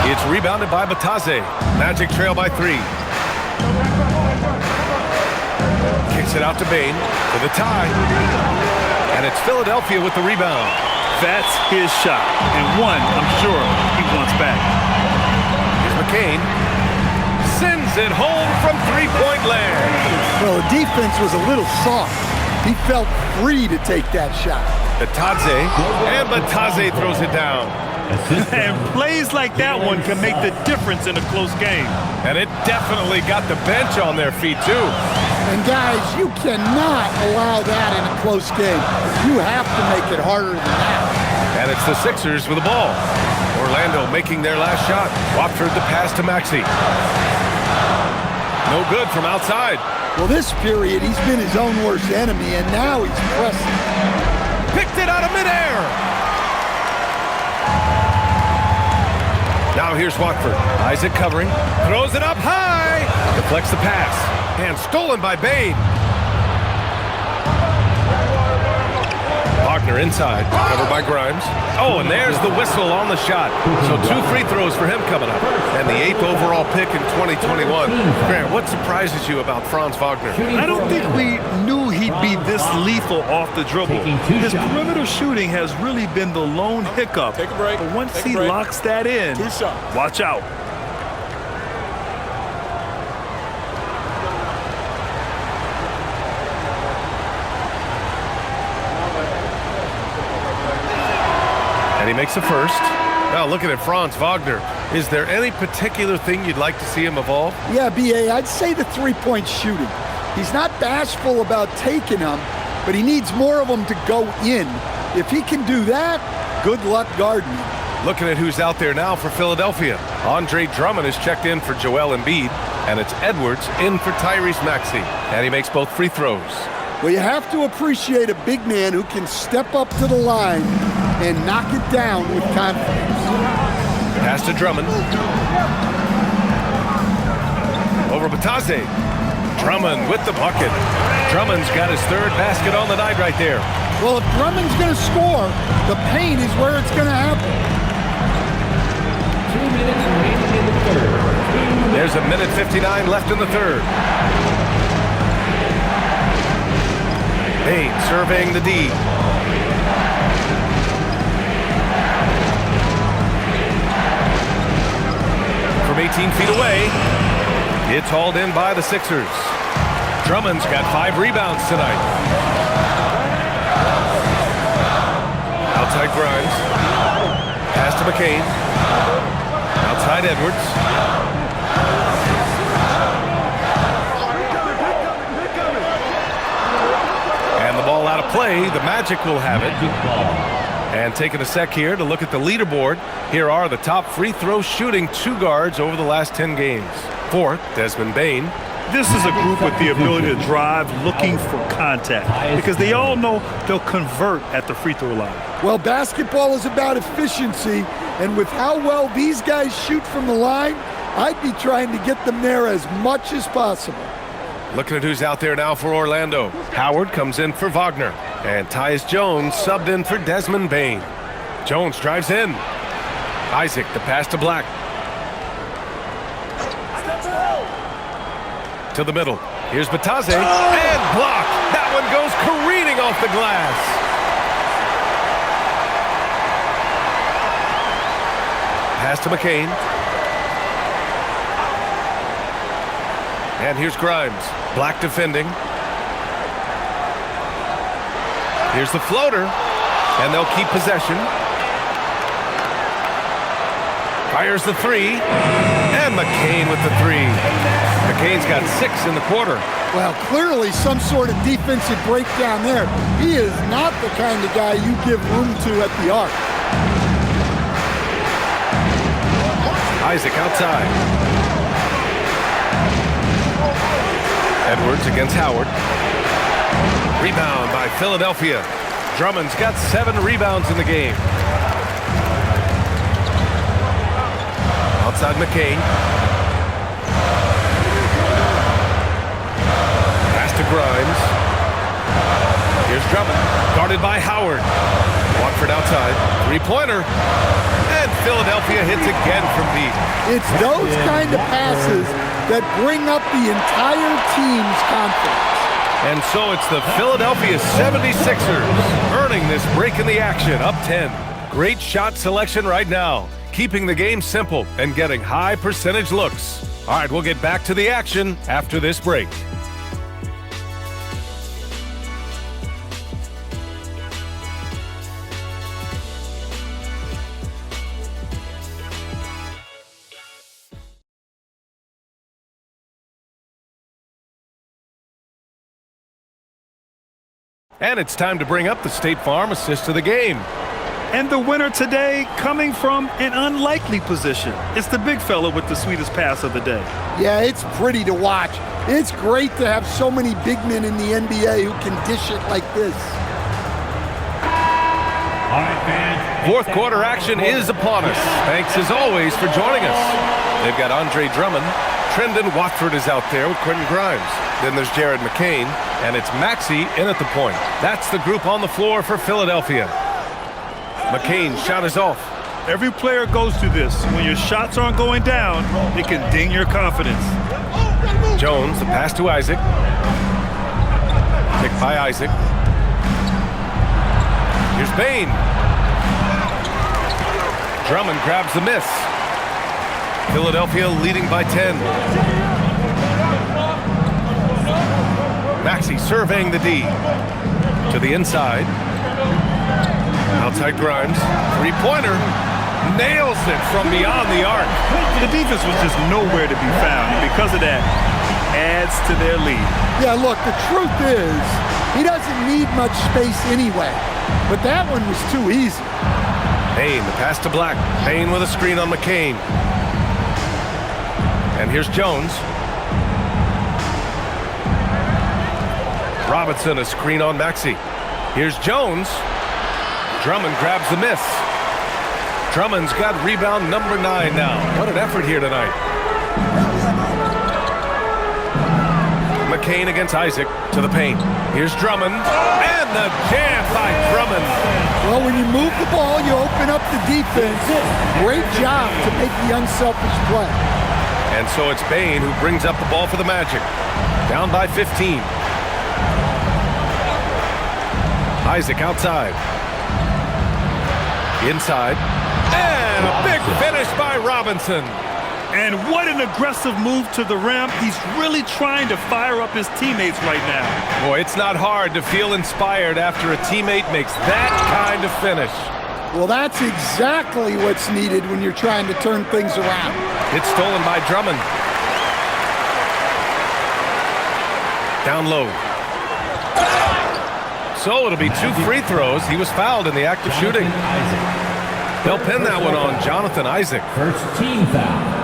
It's rebounded by Bataze. Magic trail by 3. Kicks it out to Bane for the tie. And it's Philadelphia with the rebound. That's his shot, and one I'm sure he wants back. Here's McCain. Sends it home from 3-point land. Well, the defense was a little soft. He felt free to take that shot. Bataze, and Bataze throws it down. And plays like that one can make the difference in a close game. And it definitely got the bench on their feet, too. And guys, you cannot allow that in a close game. You have to make it harder than that. And it's the Sixers with the ball. Orlando making their last shot. Watford the pass to Maxey. No good from outside. Well, this period, he's been his own worst enemy, and now he's pressing. Picked it out of midair. Now here's Watford. Isaac covering. Throws it up high. Deflects the pass. And stolen by Bane. Wagner inside, covered by Grimes. Oh, and there's the whistle on the shot. So 2 free throws for him coming up. And the 8th overall pick in 2021. Grant, what surprises you about Franz Wagner? I don't think we knew he'd be this lethal off the dribble. His perimeter shooting has really been the lone hiccup. Take a break. But once he locks that in, 2 shots. watch out. And he makes the first. Now looking at Franz Wagner, is there any particular thing you'd like to see him evolve? Yeah, B.A., I'd say the three-point shooting. He's not bashful about taking them, but he needs more of them to go in. If he can do that, good luck guarding him. Looking at who's out there now for Philadelphia. Andre Drummond is checked in for Joel Embiid, and it's Edwards in for Tyrese Maxey. And he makes both free throws. Well, you have to appreciate a big man who can step up to the line and knock it down with confidence. Pass to Drummond. Over Batase. Drummond with the bucket. Drummond's got his 3rd basket on the night right there. Well, if Drummond's going to score, the paint is where it's going to happen. 2 minutes remaining in the third. There's a minute 59 left in the third. Bane surveying the D. From 18 feet away, it's hauled in by the Sixers. Drummond's got 5 rebounds tonight. Outside Grimes. Pass to McCain. Outside Edwards. And the ball out of play. The Magic will have it. And taking a sec here to look at the leaderboard. Here are the top free throw shooting 2 guards over the last 10 games. 4th, Desmond Bane. This is a group with the ability to drive looking for contact because they all know they'll convert at the free throw line. Well, basketball is about efficiency, and with how well these guys shoot from the line, I'd be trying to get them there as much as possible. Looking at who's out there now for Orlando. Howard comes in for Wagner. And Tyus Jones subbed in for Desmond Bane. Jones drives in. Isaac, the pass to Black. To the middle. Here's Batase. And blocked. That one goes careening off the glass. Pass to McCain. And here's Grimes. Black defending. Here's the floater. And they'll keep possession. Fires the 3. And McCain with the 3. McCain's got 6 in the quarter. Well, clearly some sort of defensive breakdown there. He is not the kind of guy you give room to at the arc. Isaac outside. Edwards against Howard. Rebound by Philadelphia. Drummond's got 7 rebounds in the game. Outside McCain. Pass to Grimes. Here's Drummond. Guarded by Howard. Watford outside. 3-pointer. And Philadelphia hits again from deep. It's those kind of passes that bring up the entire team's confidence. And so it's the Philadelphia 76ers earning this break in the action, up 10. Great shot selection right now, keeping the game simple and getting high percentage looks. All right, we'll get back to the action after this break. And it's time to bring up the State Farm assist of the game. And the winner today coming from an unlikely position. It's the big fella with the sweetest pass of the day. Yeah, it's pretty to watch. It's great to have so many big men in the NBA who can dish it like this. All right, fans. Fourth quarter action is upon us. Thanks as always for joining us. They've got Andre Drummond, Trendon Watford is out there with Quentin Grimes. Then there's Jared McCain, and it's Maxey in at the point. That's the group on the floor for Philadelphia. McCain's shot is off. Every player goes through this. When your shots aren't going down, it can ding your confidence. Jones, the pass to Isaac. Picked by Isaac. Here's Bane. Drummond grabs the miss. Philadelphia leading by 10. Maxey surveying the D. To the inside. Outside Grimes. Three-pointer. Nails it from beyond the arc. The defense was just nowhere to be found, and because of that, adds to their lead. Yeah, look, the truth is, he doesn't need much space anyway, but that one was too easy. Bane, the pass to Black. Bane with a screen on McCain. And here's Jones. Robinson, a screen on Maxey. Here's Jones. Drummond grabs the miss. Drummond's got rebound number 9 now. What an effort here tonight. McCain against Isaac to the paint. Here's Drummond. And the jam by Drummond. Well, when you move the ball, you open up the defense. Great job to make the unselfish play. And so it's Bane who brings up the ball for the Magic. Down by 15. Isaac outside. Inside. And a big finish by Robinson. And what an aggressive move to the rim. He's really trying to fire up his teammates right now. Boy, it's not hard to feel inspired after a teammate makes that kind of finish. Well, that's exactly what's needed when you're trying to turn things around. It's stolen by Drummond. Down low. So it'll be 2 free throws. He was fouled in the act of shooting. They'll pin that one on Jonathan Isaac. First team foul.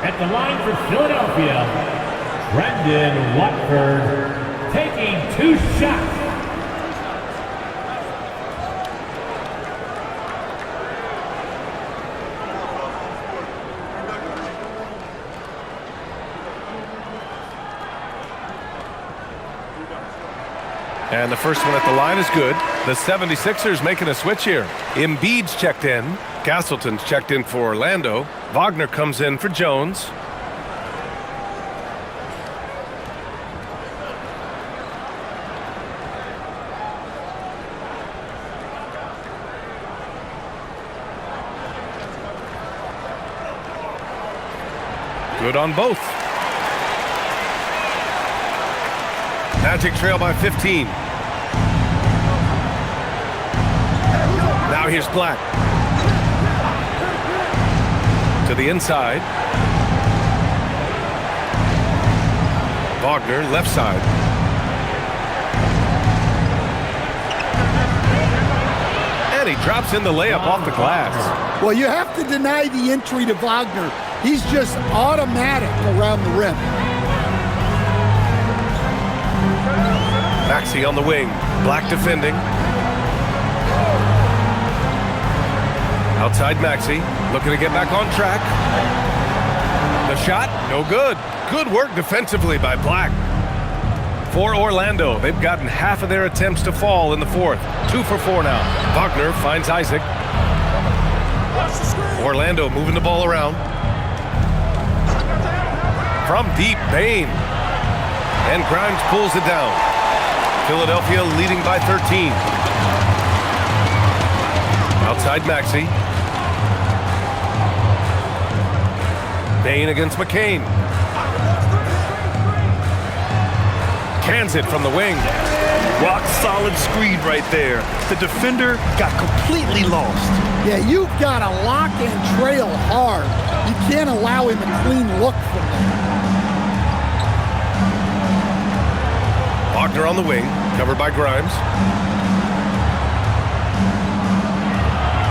At the line for Philadelphia, Trendon Watford taking 2 shots. And the first one at the line is good. The 76ers making a switch here. Embiid's checked in. Castleton's checked in for Orlando. Wagner comes in for Jones. Good on both. Magic trail by 15. Now here's Black. To the inside. Wagner, left side. And he drops in the layup off the glass. Well, you have to deny the entry to Wagner. He's just automatic around the rim. Maxey on the wing. Black defending. Outside Maxey. Looking to get back on track. The shot, no good. Good work defensively by Black. For Orlando, they've gotten half of their attempts to fall in the fourth. 2 for 4 now. Wagner finds Isaac. Orlando moving the ball around. From deep, Bane. And Grimes pulls it down. Philadelphia leading by 13. Outside Maxey. Bane against McCain. Cans it from the wing. Rock solid screen right there. The defender got completely lost. Yeah, you've got to lock and trail hard. You can't allow him a clean look from there. Wagner on the wing, covered by Grimes.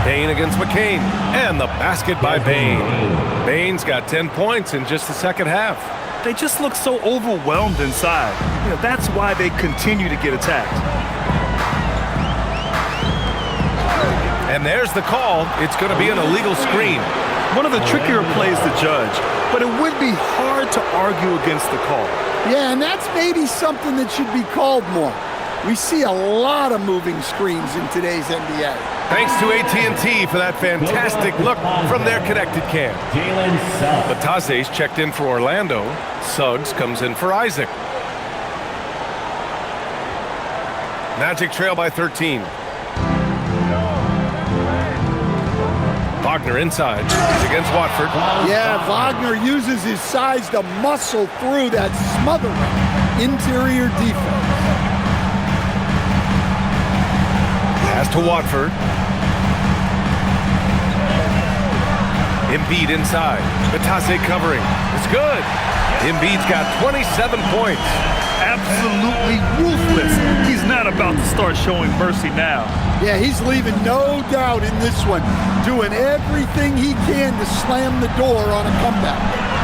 Bane against McCain, and the basket by Bane. Bane's got 10 points in just the second half. They just look so overwhelmed inside. You know, that's why they continue to get attacked. And there's the call. It's going to be an illegal screen. One of the trickier plays to judge, but it would be hard to argue against the call. Yeah, and that's maybe something that should be called more. We see a lot of moving screens in today's NBA. Thanks to AT&T for that fantastic look from their connected cam. Batase's checked in for Orlando. Suggs comes in for Isaac. Magic trail by 13. Wagner inside. He's against Watford. Yeah, Wagner uses his size to muscle through that smothering interior defense. Pass to Watford. Embiid inside. Batase covering. It's good. Embiid's got 27 points. Absolutely ruthless. He's not about to start showing mercy now. Yeah, he's leaving no doubt in this one, doing everything he can to slam the door on a comeback.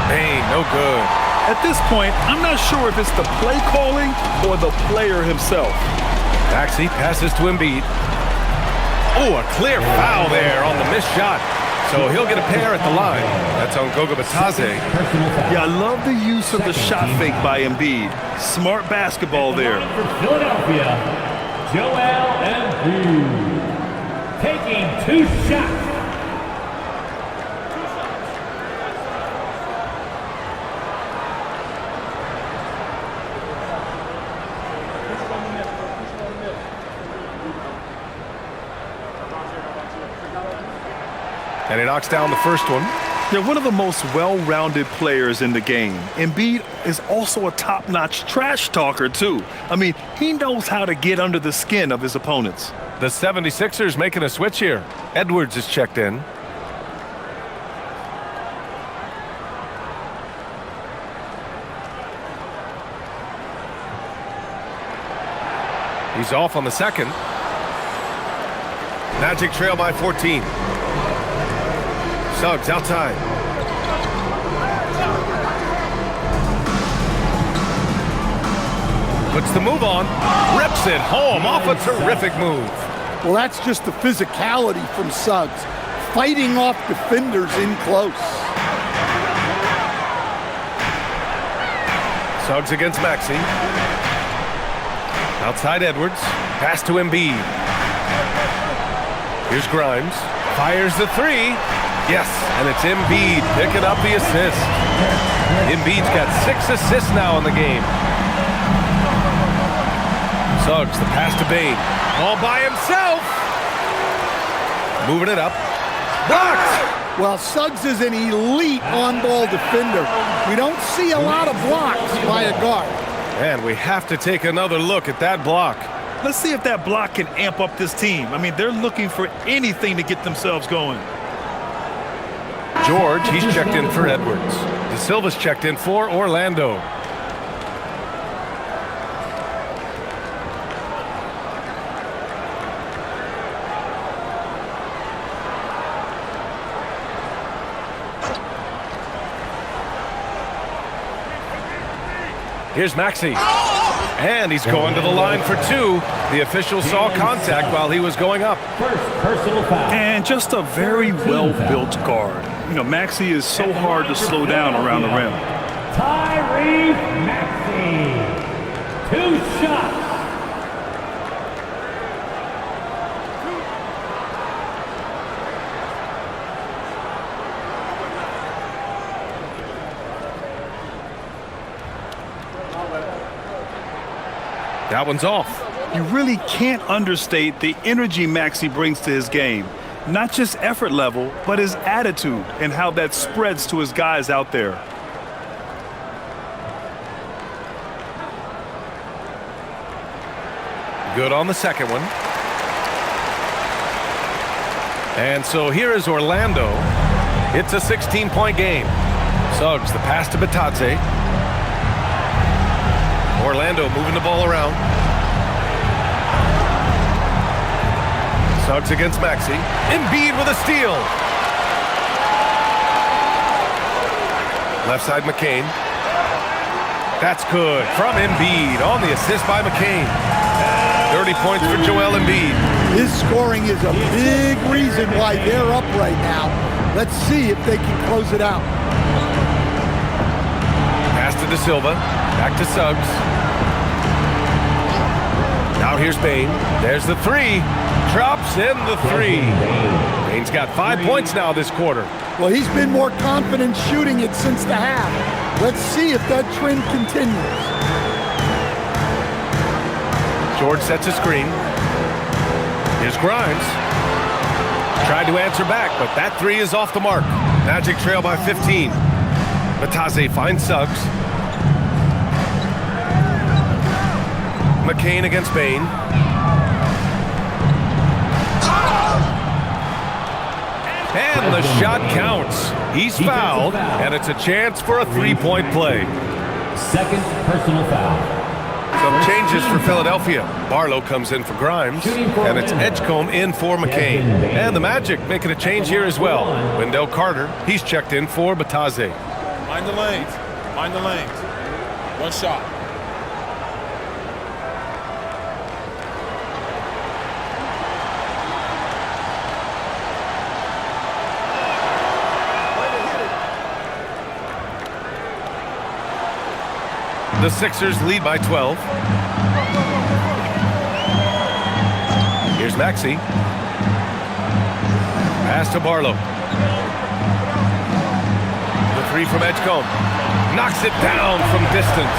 Hey, no good. At this point, I'm not sure if it's the play calling or the player himself. Maxey passes to Embiid. Oh, a clear foul there on the missed shot. So he'll get a pair at the line. That's on Goga Batase. Yeah, I love the use of the shot fake by Embiid. Smart basketball there. For Philadelphia, Joel Embiid taking 2 shots. And he knocks down the first one. They're one of the most well-rounded players in the game. Embiid is also a top-notch trash talker, too. I mean, he knows how to get under the skin of his opponents. The 76ers making a switch here. Edwards is checked in. He's off on the second. Magic trail by 14. Suggs outside. Puts the move on. Rips it home off a terrific move. Well, that's just the physicality from Suggs, fighting off defenders in close. Suggs against Maxey. Outside Edwards. Pass to Embiid. Here's Grimes. Fires the three. Yes, and it's Embiid picking up the assist. Embiid's got 6 assists now in the game. Suggs, the pass to Bane. All by himself. Moving it up. Blocked! Well, Suggs is an elite on-ball defender. We don't see a lot of blocks by a guard. And we have to take another look at that block. Let's see if that block can amp up this team. I mean, they're looking for anything to get themselves going. George, he's checked in for Edwards. De Silva's checked in for Orlando. Here's Maxey. And he's going to the line for 2. The official saw contact while he was going up. First personal foul. And just a very well-built guard. You know, Maxey is so hard to slow down around the rim. Tyrese Maxey. 2 shots. That one's off. You really can't understate the energy Maxey brings to his game. Not just effort level, but his attitude and how that spreads to his guys out there. Good on the second one. And so here is Orlando. It's a 16-point game. Suggs, the pass to Batase. Orlando moving the ball around. Suggs against Maxey. Embiid with a steal. Left side McCain. That's good from Embiid on the assist by McCain. 30 points for Joel Embiid. His scoring is a big reason why they're up right now. Let's see if they can close it out. Pass to De Silva. Back to Suggs. Now here's Bane. There's the three. Drops in the three. Bane's got 5 points now this quarter. Well, he's been more confident shooting it since the half. Let's see if that trend continues. George sets a screen. Here's Grimes. Tried to answer back, but that three is off the mark. Magic trail by 15. Batase finds Suggs. McCain against Bane. And the shot counts. He's fouled, and it's a chance for a three-point play. Second personal foul. Some changes for Philadelphia. Barlow comes in for Grimes, and it's Edgecombe in for McCain. And the Magic making a change here as well. Wendell Carter, he's checked in for Batase. Mind the lanes. Mind the lanes. One shot. The Sixers lead by 12. Here's Maxey. Pass to Barlow. The three from Edgecombe. Knocks it down from distance.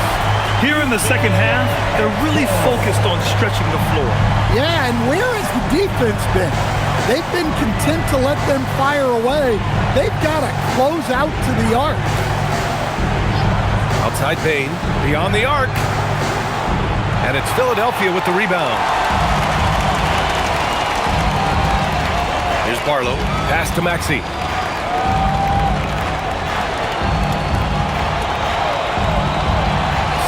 Here in the second half, they're really focused on stretching the floor. Yeah, and where has the defense been? They've been content to let them fire away. They've got to close out to the arc. Outside Bane, beyond the arc. And it's Philadelphia with the rebound. Here's Barlow. Pass to Maxey.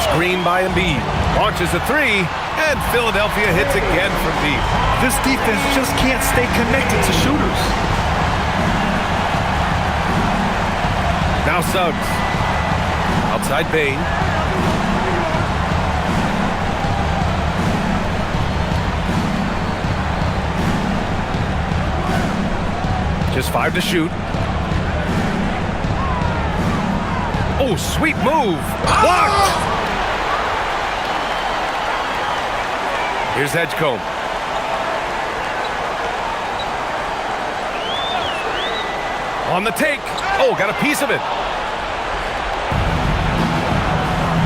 Screen by Embiid. Launches a three, and Philadelphia hits again from deep. This defense just can't stay connected to shooters. Now Suggs. Outside Bane. Just 5 to shoot. Oh, sweet move. Blocked. Here's Edgecombe. On the take. Oh, got a piece of it.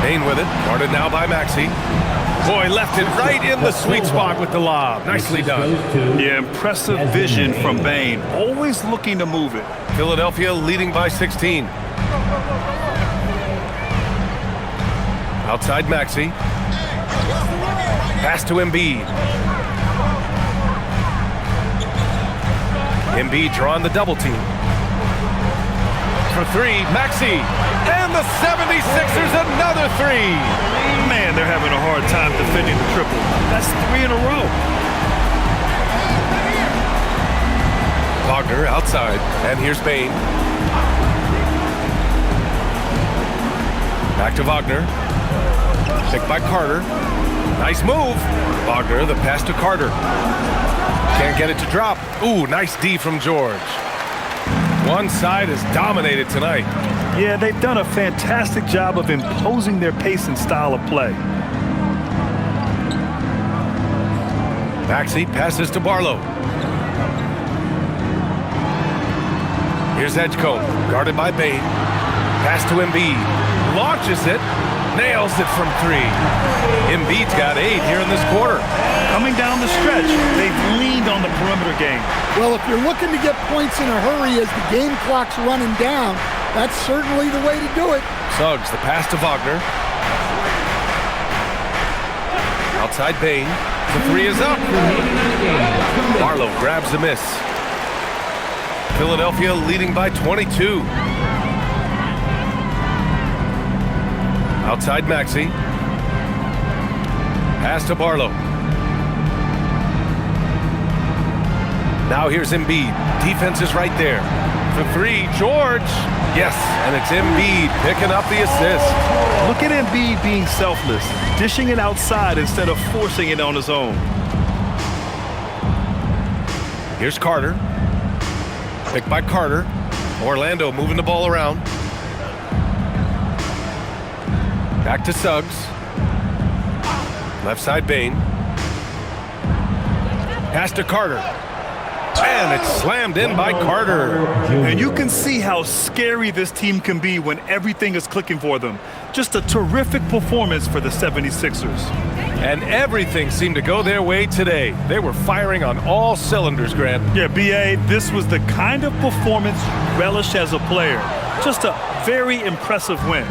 Bane with it, guarded now by Maxey. Boy, left it right in the sweet spot with the lob. Nicely done. Yeah, impressive vision from Bane. Always looking to move it. Philadelphia leading by 16. Outside Maxey. Pass to Embiid. Embiid drawing the double team. For three, Maxey. And the 76ers another three. Man, they're having a hard time defending the triple. That's 3 in a row. Wagner outside, and here's Bane. Back to Wagner. Picked by Carter. Nice move. Wagner, the pass to Carter. Can't get it to drop. Ooh, nice D from George. One side is dominated tonight. Yeah, they've done a fantastic job of imposing their pace and style of play. Maxey passes to Barlow. Here's Edgecombe, guarded by Bane. Pass to Embiid. Launches it. Nails it from three. Embiid's got 8 here in this quarter. Coming down the stretch, they've leaned on the perimeter game. Well, if you're looking to get points in a hurry as the game clock's running down, that's certainly the way to do it. Suggs, the pass to Wagner. Outside Bane. The three is up. Barlow grabs the miss. Philadelphia leading by 22. Outside Maxey. Pass to Barlow. Now here's Embiid. Defense is right there. For three, George. Yes, and it's Embiid picking up the assist. Look at Embiid being selfless, dishing it outside instead of forcing it on his own. Here's Carter. Picked by Carter. Orlando moving the ball around. Back to Suggs. Left side Bane. Pass to Carter. And it's slammed in by Carter. And you can see how scary this team can be when everything is clicking for them. Just a terrific performance for the 76ers. And everything seemed to go their way today. They were firing on all cylinders, Grant. Yeah, B.A., this was the kind of performance you relish as a player. Just a very impressive win.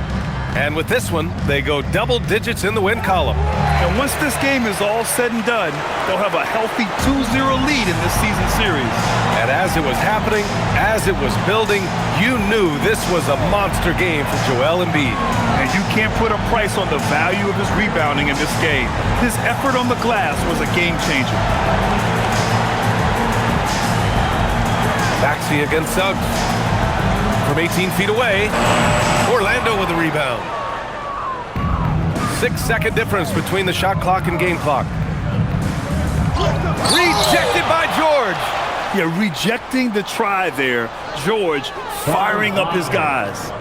And with this one, they go double digits in the win column. And once this game is all said and done, they'll have a healthy 2-0 lead in this season series. And as it was happening, as it was building, you knew this was a monster game for Joel Embiid. And you can't put a price on the value of his rebounding in this game. His effort on the glass was a game changer. Maxey against Suggs. From 18 feet away, Orlando with the rebound. 6-second difference between the shot clock and game clock. Rejected by George. Yeah, rejecting the try there. George firing up his guys.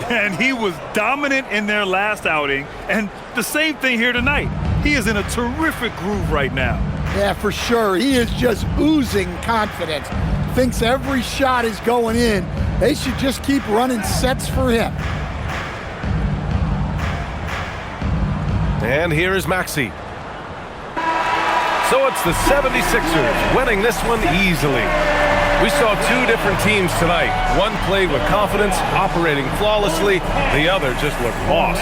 And he was dominant in their last outing. And the same thing here tonight. He is in a terrific groove right now. Yeah, for sure. He is just oozing confidence. Thinks every shot is going in. They should just keep running sets for him. And here is Maxey. So it's the 76ers winning this one easily. We saw two different teams tonight. One played with confidence, operating flawlessly. The other just looked lost.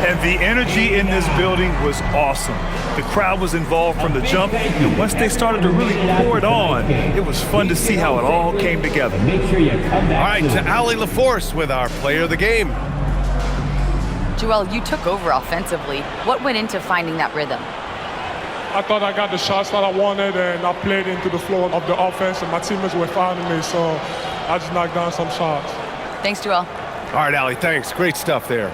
And the energy in this building was awesome. The crowd was involved from the jump, and once they started to really pour it on, it was fun to see how it all came together. All right, to Allie LaForce with our player of the game. Joel, you took over offensively. What went into finding that rhythm? I thought I got the shots that I wanted, and I played into the flow of the offense, and my teammates were fouling me, so I just knocked down some shots. Thanks, Joel. All right, Allie, thanks. Great stuff there.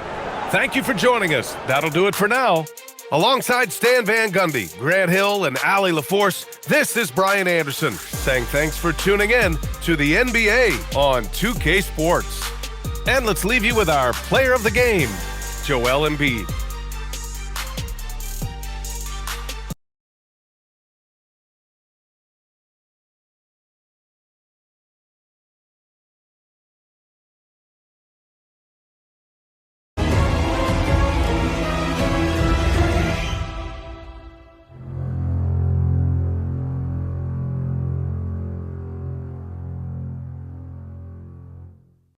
Thank you for joining us. That'll do it for now. Alongside Stan Van Gundy, Grant Hill, and Allie LaForce, this is Brian Anderson saying thanks for tuning in to the NBA on 2K Sports. And let's leave you with our player of the game, Joel Embiid.